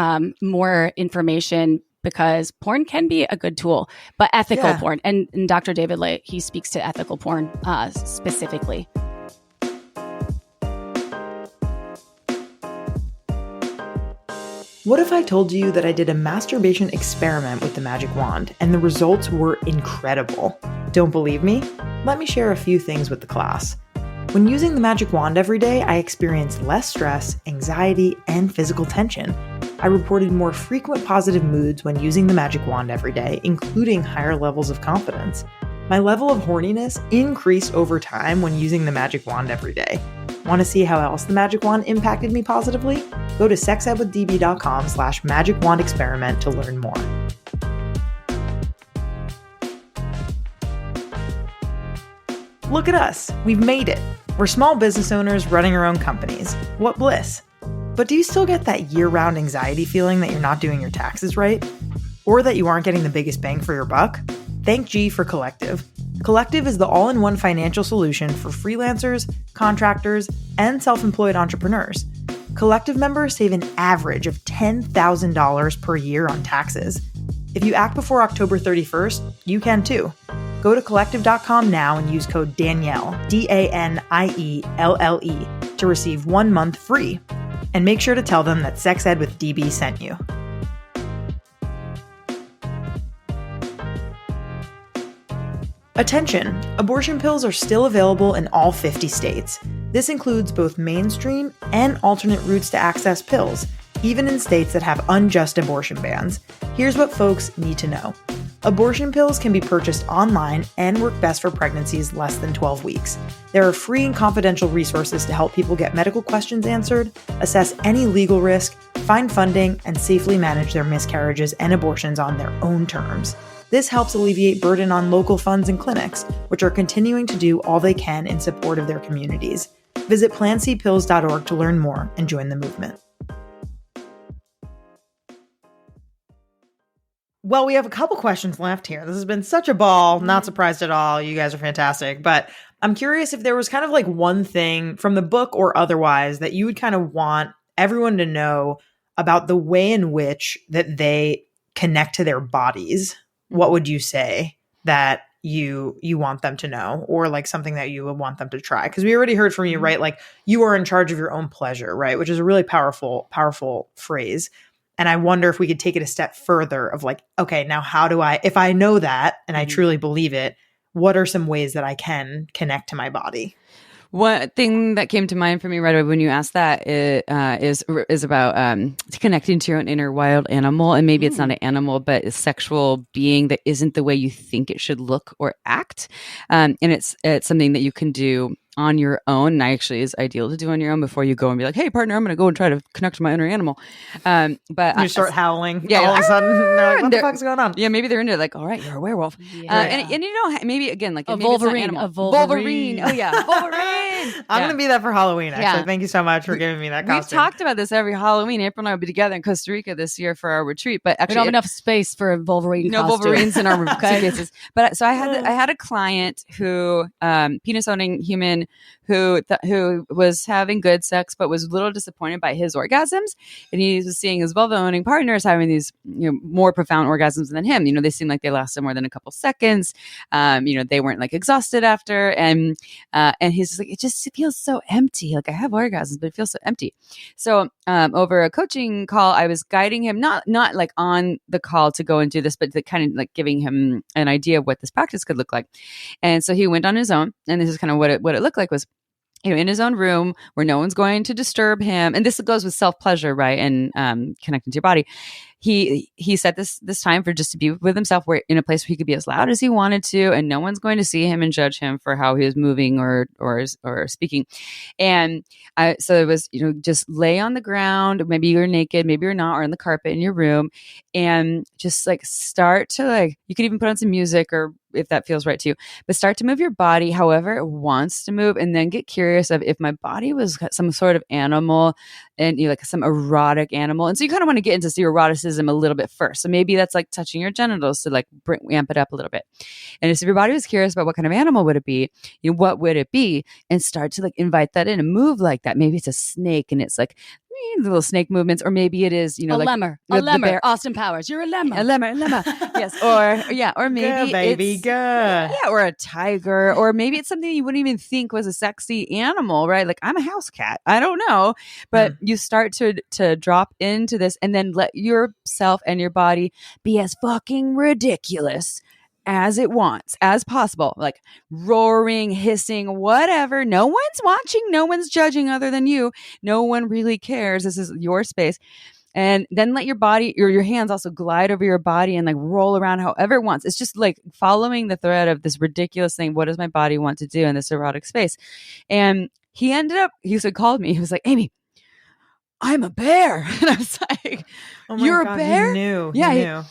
more information, because porn can be a good tool, but ethical porn. And Dr. David Lay, he speaks to ethical porn specifically. What if I told you that I did a masturbation experiment with the magic wand and the results were incredible? Don't believe me? Let me share a few things with the class. When using the magic wand every day, I experienced less stress, anxiety, and physical tension. I reported more frequent positive moods when using the magic wand every day, including higher levels of confidence. My level of horniness increased over time when using the magic wand every day. Want to see how else the magic wand impacted me positively? Go to sexedwithdb.com/magicwandexperiment to learn more. Look at us. We've made it. We're small business owners running our own companies. What bliss. But do you still get that year-round anxiety feeling that you're not doing your taxes right? Or that you aren't getting the biggest bang for your buck? Thank G for Collective. Collective is the all-in-one financial solution for freelancers, contractors, and self-employed entrepreneurs. Collective members save an average of $10,000 per year on taxes. If you act before October 31st, you can too. Go to collective.com now and use code Danielle, DANIELLE, to receive 1 month free. And make sure to tell them that Sex Ed with DB sent you. Attention! Abortion pills are still available in all 50 states. This includes both mainstream and alternate routes to access pills, even in states that have unjust abortion bans. Here's what folks need to know. Abortion pills can be purchased online and work best for pregnancies less than 12 weeks. There are free and confidential resources to help people get medical questions answered, assess any legal risk, find funding, and safely manage their miscarriages and abortions on their own terms. This helps alleviate burden on local funds and clinics, which are continuing to do all they can in support of their communities. Visit PlanCpills.org to learn more and join the movement. Well, we have a couple questions left here. This has been such a ball. Not surprised at all. You guys are fantastic. But I'm curious if there was kind of like one thing from the book or otherwise that you would kind of want everyone to know about the way in which that they connect to their bodies. What would you say that you want them to know, or like something that you would want them to try? Because we already heard from you, right? Like, you are in charge of your own pleasure, right? Which is a really powerful phrase. And I wonder if we could take it a step further of like, okay, now how do I, if I know that and I truly believe it, what are some ways that I can connect to my body? One thing that came to mind for me right away when you asked that is about connecting to your own inner wild animal. And maybe it's not an animal, but a sexual being that isn't the way you think it should look or act. And it's something that you can do on your own, and actually is ideal to do on your own before you go and be like, hey, partner, I'm going to go and try to connect to my inner animal. But you start howling. Yeah, all of a sudden, they're like, what the fuck's going on? Yeah, maybe they're into it, like, all right, you're a werewolf. Yeah. And you know, maybe again, like a maybe it's not Wolverine. animal. A Wolverine. Oh, yeah. Wolverine. I'm going to be that for Halloween, actually. Yeah. Thank you so much for giving me that We've costume. talked about this every Halloween. April and I will be together in Costa Rica this year for our retreat. But We actually, don't have enough space for a Wolverine no costume. Wolverines in our suitcases. But so I had a client who, penis owning human, who was having good sex but was a little disappointed by his orgasms, and he was seeing his vulva owning partners having these more profound orgasms than him. They seemed like they lasted more than a couple seconds. They weren't like exhausted after, and he's just like, it just feels so empty. Like, I have orgasms, but it feels so empty. So over a coaching call, I was guiding him, not like on the call to go and do this, but kind of like giving him an idea of what this practice could look like. And so he went on his own, and this is kind of what it looked like was, in his own room where no one's going to disturb him. And this goes with self-pleasure, right? And connecting to your body. he set this time for just to be with himself, where in a place where he could be as loud as he wanted to, and no one's going to see him and judge him for how he was moving or speaking. And so it was, just lay on the ground. Maybe you're naked, maybe you're not, or on the carpet in your room, and just like start to like, you could even put on some music, or if that feels right to you, but start to move your body however it wants to move, and then get curious of if my body was some sort of animal, and like some erotic animal. And so you kind of want to get into your eroticism a little bit first. So maybe that's like touching your genitals to like amp it up a little bit. And if your body was curious about what kind of animal would it be, what would it be, and start to like invite that in and move like that. Maybe it's a snake and it's like little snake movements, or maybe it is, a lemur, bear. Austin Powers, you're a lemur. Yes, or maybe baby, it's, yeah, or a tiger, or maybe it's something you wouldn't even think was a sexy animal, right? Like I'm a house cat, I don't know, but you start to drop into this, and then let yourself and your body be as fucking ridiculous as it wants, as possible, like roaring, hissing, whatever. No one's watching, no one's judging other than you. No one really cares. This is your space. And then let your body, your hands also glide over your body and like roll around however it wants. It's just like following the thread of this ridiculous thing. What does my body want to do in this erotic space? And he called me. He was like, Amy, I'm a bear. And I was like, you're a bear? He knew.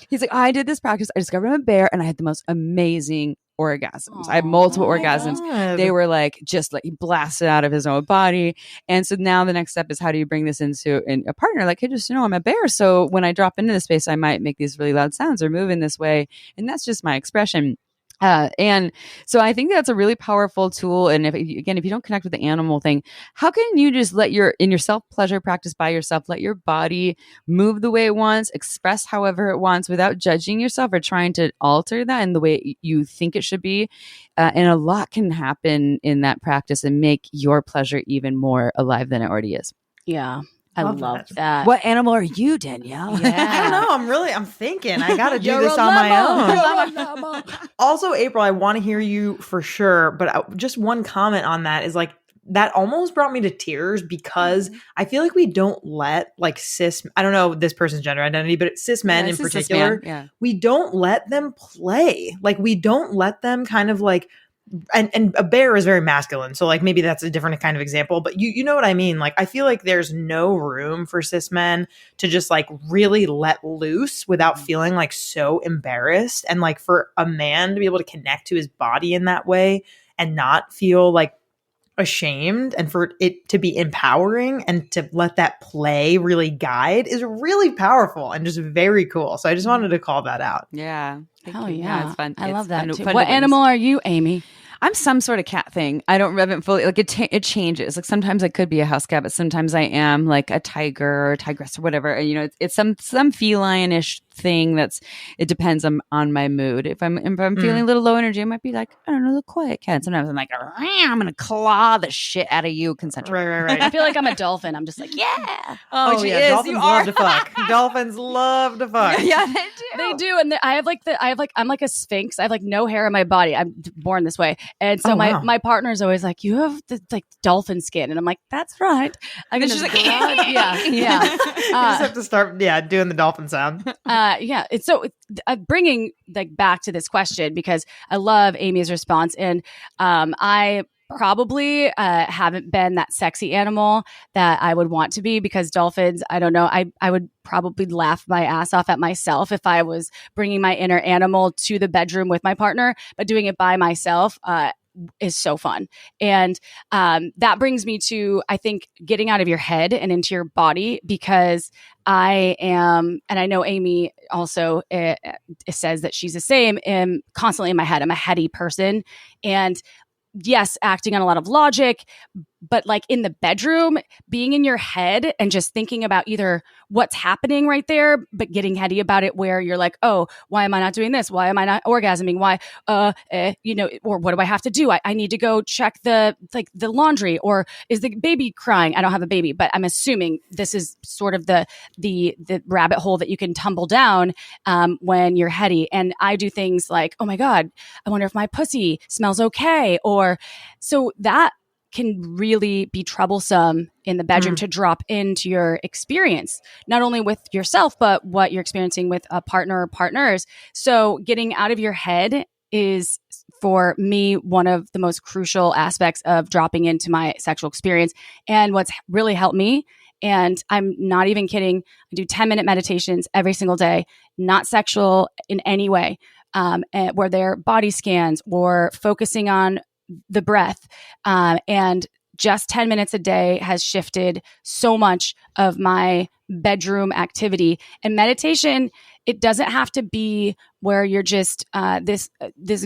He's like, I did this practice. I discovered I'm a bear, and I had the most amazing orgasms. I had multiple orgasms. God. They were like, just like blasted out of his own body. And so now the next step is, how do you bring this into a partner? Like, hey, just, I'm a bear. So when I drop into the space, I might make these really loud sounds or move in this way. And that's just my expression. And so I think that's a really powerful tool. And if you don't connect with the animal thing, how can you just in your self-pleasure practice by yourself, let your body move the way it wants, express however it wants, without judging yourself or trying to alter that in the way you think it should be? And a lot can happen in that practice and make your pleasure even more alive than it already is. Yeah. I love that. What animal are you, Danielle? Yeah. I don't know. I'm thinking I got to do this on my own. Also, April, I want to hear you for sure. But just one comment on that is like, that almost brought me to tears, because I feel like we don't let like cis, I don't know this person's gender identity, but cis men in particular, we don't let them play. Like we don't let them kind of like, and a bear is very masculine. So like maybe that's a different kind of example, but you know what I mean? Like I feel like there's no room for cis men to just like really let loose without feeling like so embarrassed. And like for a man to be able to connect to his body in that way and not feel like ashamed, and for it to be empowering and to let that play really guide is really powerful and just very cool. So I just wanted to call that out. Yeah. Hell yeah. It's fun. I love that too. Fun What animal are you, Amy? I'm some sort of cat thing. I haven't fully, like it changes. Like sometimes I could be a house cat, but sometimes I am like a tiger or a tigress or whatever. And, it's some feline-ish thing it depends on my mood. If I'm feeling a little low energy, I might be like, I don't know, the quiet cat. Sometimes I'm like, I'm going to claw the shit out of you, consensual. Right. I feel like I'm a dolphin. I'm just like, yeah. Oh yeah, dolphins love to fuck. Dolphins love to fuck. Yeah, they do. They do. And I'm like a sphinx. I have like no hair on my body. I'm born this way. And so my partner's always like, you have the like dolphin skin. And I'm like, that's right. I'm just like, yeah. You just have to start, doing the dolphin sound. Yeah. It's so bringing like back to this question, because I love Amy's response. And I probably haven't been that sexy animal that I would want to be, because dolphins, I don't know, I would probably laugh my ass off at myself if I was bringing my inner animal to the bedroom with my partner, but doing it by myself is so fun. And that brings me to, I think, getting out of your head and into your body, because I am, and I know Amy also says that she's the same, am constantly in my head. I'm a heady person. And yes, acting on a lot of logic, but like in the bedroom, being in your head and just thinking about either what's happening right there, but getting heady about it, where you're like, oh, why am I not doing this? Why am I not orgasming? Why, or what do I have to do? I need to go check the laundry, or is the baby crying? I don't have a baby, but I'm assuming this is sort of the rabbit hole that you can tumble down when you're heady. And I do things like, oh my God, I wonder if my pussy smells okay. Or so that can really be troublesome in the bedroom to drop into your experience, not only with yourself, but what you're experiencing with a partner or partners. So getting out of your head is, for me, one of the most crucial aspects of dropping into my sexual experience. And what's really helped me, and I'm not even kidding, I do 10-minute meditations every single day, not sexual in any way, where they're body scans or focusing on the breath. And just 10 minutes a day has shifted so much of my bedroom activity. And meditation, it doesn't have to be where you're just this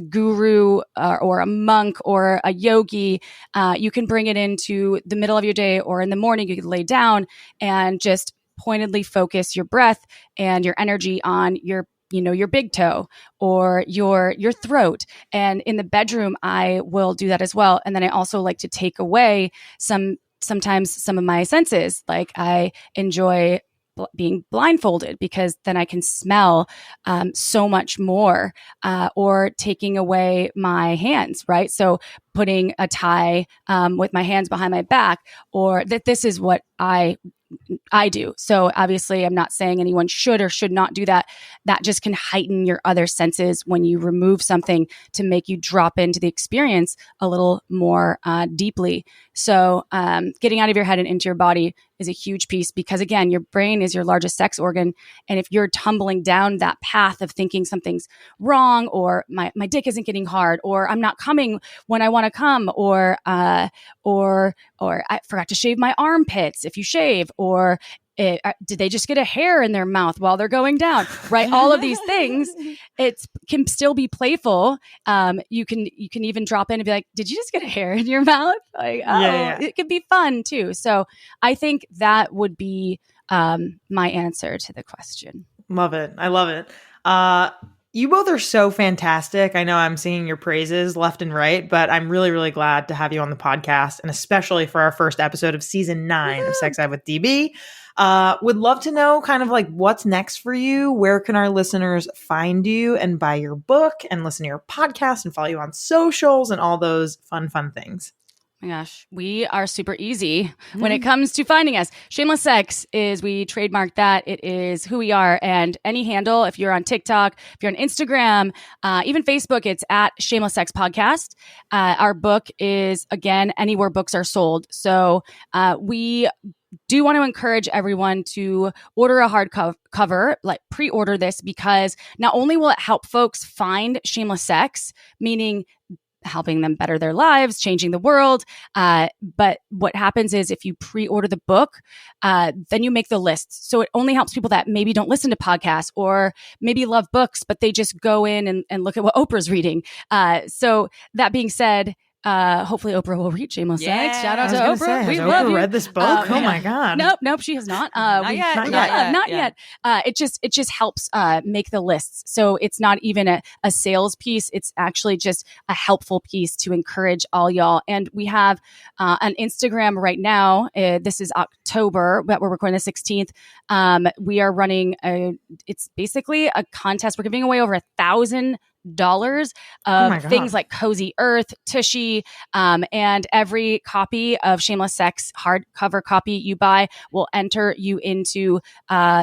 guru or a monk or a yogi. You can bring it into the middle of your day, or in the morning you can lay down and just pointedly focus your breath and your energy on your big toe or your throat. And in the bedroom, I will do that as well. And then I also like to take away sometimes some of my senses. Like I enjoy being blindfolded, because then I can smell so much more, or taking away my hands, right? So putting a tie with my hands behind my back, or that this is what I do. So obviously I'm not saying anyone should or should not do that. That just can heighten your other senses when you remove something to make you drop into the experience a little more deeply. So getting out of your head and into your body is a huge piece, because again, your brain is your largest sex organ. And if you're tumbling down that path of thinking something's wrong, or my dick isn't getting hard, or I'm not coming when I want to come, or I forgot to shave my armpits if you shave, or did they just get a hair in their mouth while they're going down, right? All of these things, it can still be playful. You can even drop in and be like, did you just get a hair in your mouth? Like, It could be fun too. So I think that would be my answer to the question. Love it. I love it. You both are so fantastic. I know I'm singing your praises left and right, but I'm really, really glad to have you on the podcast, and especially for our first episode of season 9 of Sex Ed with DB. Would love to know kind of like what's next for you. Where can our listeners find you and buy your book and listen to your podcast and follow you on socials and all those fun things? My gosh, we are super easy when it comes to finding us. Shameless Sex we trademarked that. It is who we are. And any handle, if you're on TikTok, if you're on Instagram, even Facebook, it's at Shameless Sex Podcast. Our book is, again, anywhere books are sold. So we do want to encourage everyone to order a hardcover, like pre-order this, because not only will it help folks find Shameless Sex, meaning helping them better their lives, changing the world. But what happens is if you pre-order the book, then you make the list. So it only helps people that maybe don't listen to podcasts or maybe love books, but they just go in and look at what Oprah's reading. So that being said, hopefully Oprah will read Shameless Sex. Shout out to Oprah. We love you. Read this book? Oh my God. Nope, she has not. Not yet. It just helps make the lists. So it's not even a sales piece. It's actually just a helpful piece to encourage all y'all. And we have an Instagram right now. This is October, but we're recording the 16th. We are running it's basically a contest. We're giving away over $1,000 of things like Cozy Earth, Tushy, and every copy of Shameless Sex hardcover copy you buy will enter you into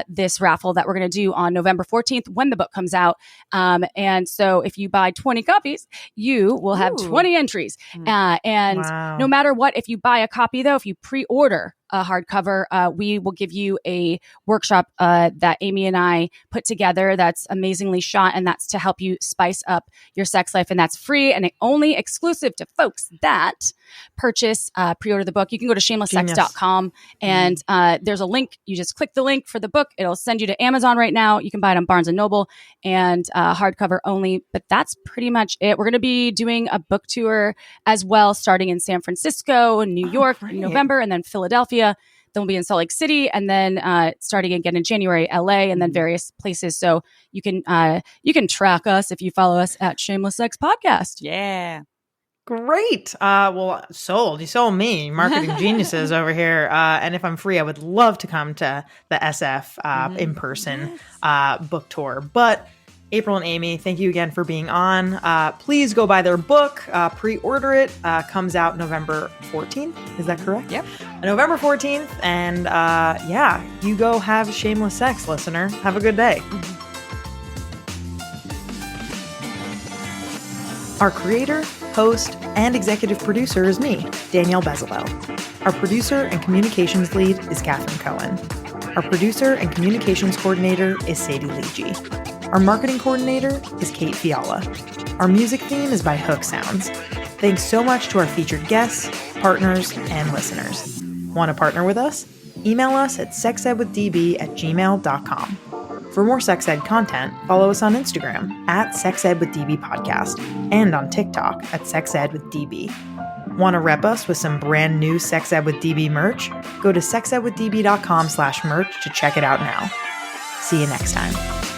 this raffle that we're going to do on November 14th when the book comes out. And so if you buy 20 copies, you will have 20 entries. No matter what, if you buy a copy though, if you pre-order a hardcover, we will give you a workshop that Amy and I put together that's amazingly shot, and that's to help you spice up your sex life, and that's free and only exclusive to folks that purchase, pre-order the book. You can go to shamelesssex.com and there's a link. You just click the link for the book. It'll send you to Amazon right now. You can buy it on Barnes & Noble and hardcover only, but that's pretty much it. We're going to be doing a book tour as well, starting in San Francisco, New York in November, and then Philadelphia. Then we'll be in Salt Lake City, and then starting again in January, LA, and then various places. So you can track us if you follow us at Shameless Sex Podcast. Yeah. Great. Well, sold. You sold me, marketing geniuses over here. And if I'm free, I would love to come to the SF in-person book tour. But April and Amy, thank you again for being on. Please go buy their book, pre-order it. Comes out November 14th. Is that correct? Yep. November 14th. And you go have shameless sex, listener. Have a good day. Our creator, host, and executive producer is me, Danielle Bezalel. Our producer and communications lead is Catherine Cohen. Our producer and communications coordinator is Sadie Leegee. Our marketing coordinator is Kate Fiala. Our music theme is by Hook Sounds. Thanks so much to our featured guests, partners, and listeners. Want to partner with us? Email us at sexedwithdb@gmail.com. For more sex ed content, follow us on Instagram at sexedwithdbpodcast and on TikTok at sexedwithdb. Want to rep us with some brand new Sex Ed with DB merch? Go to sexedwithdb.com/merch to check it out now. See you next time.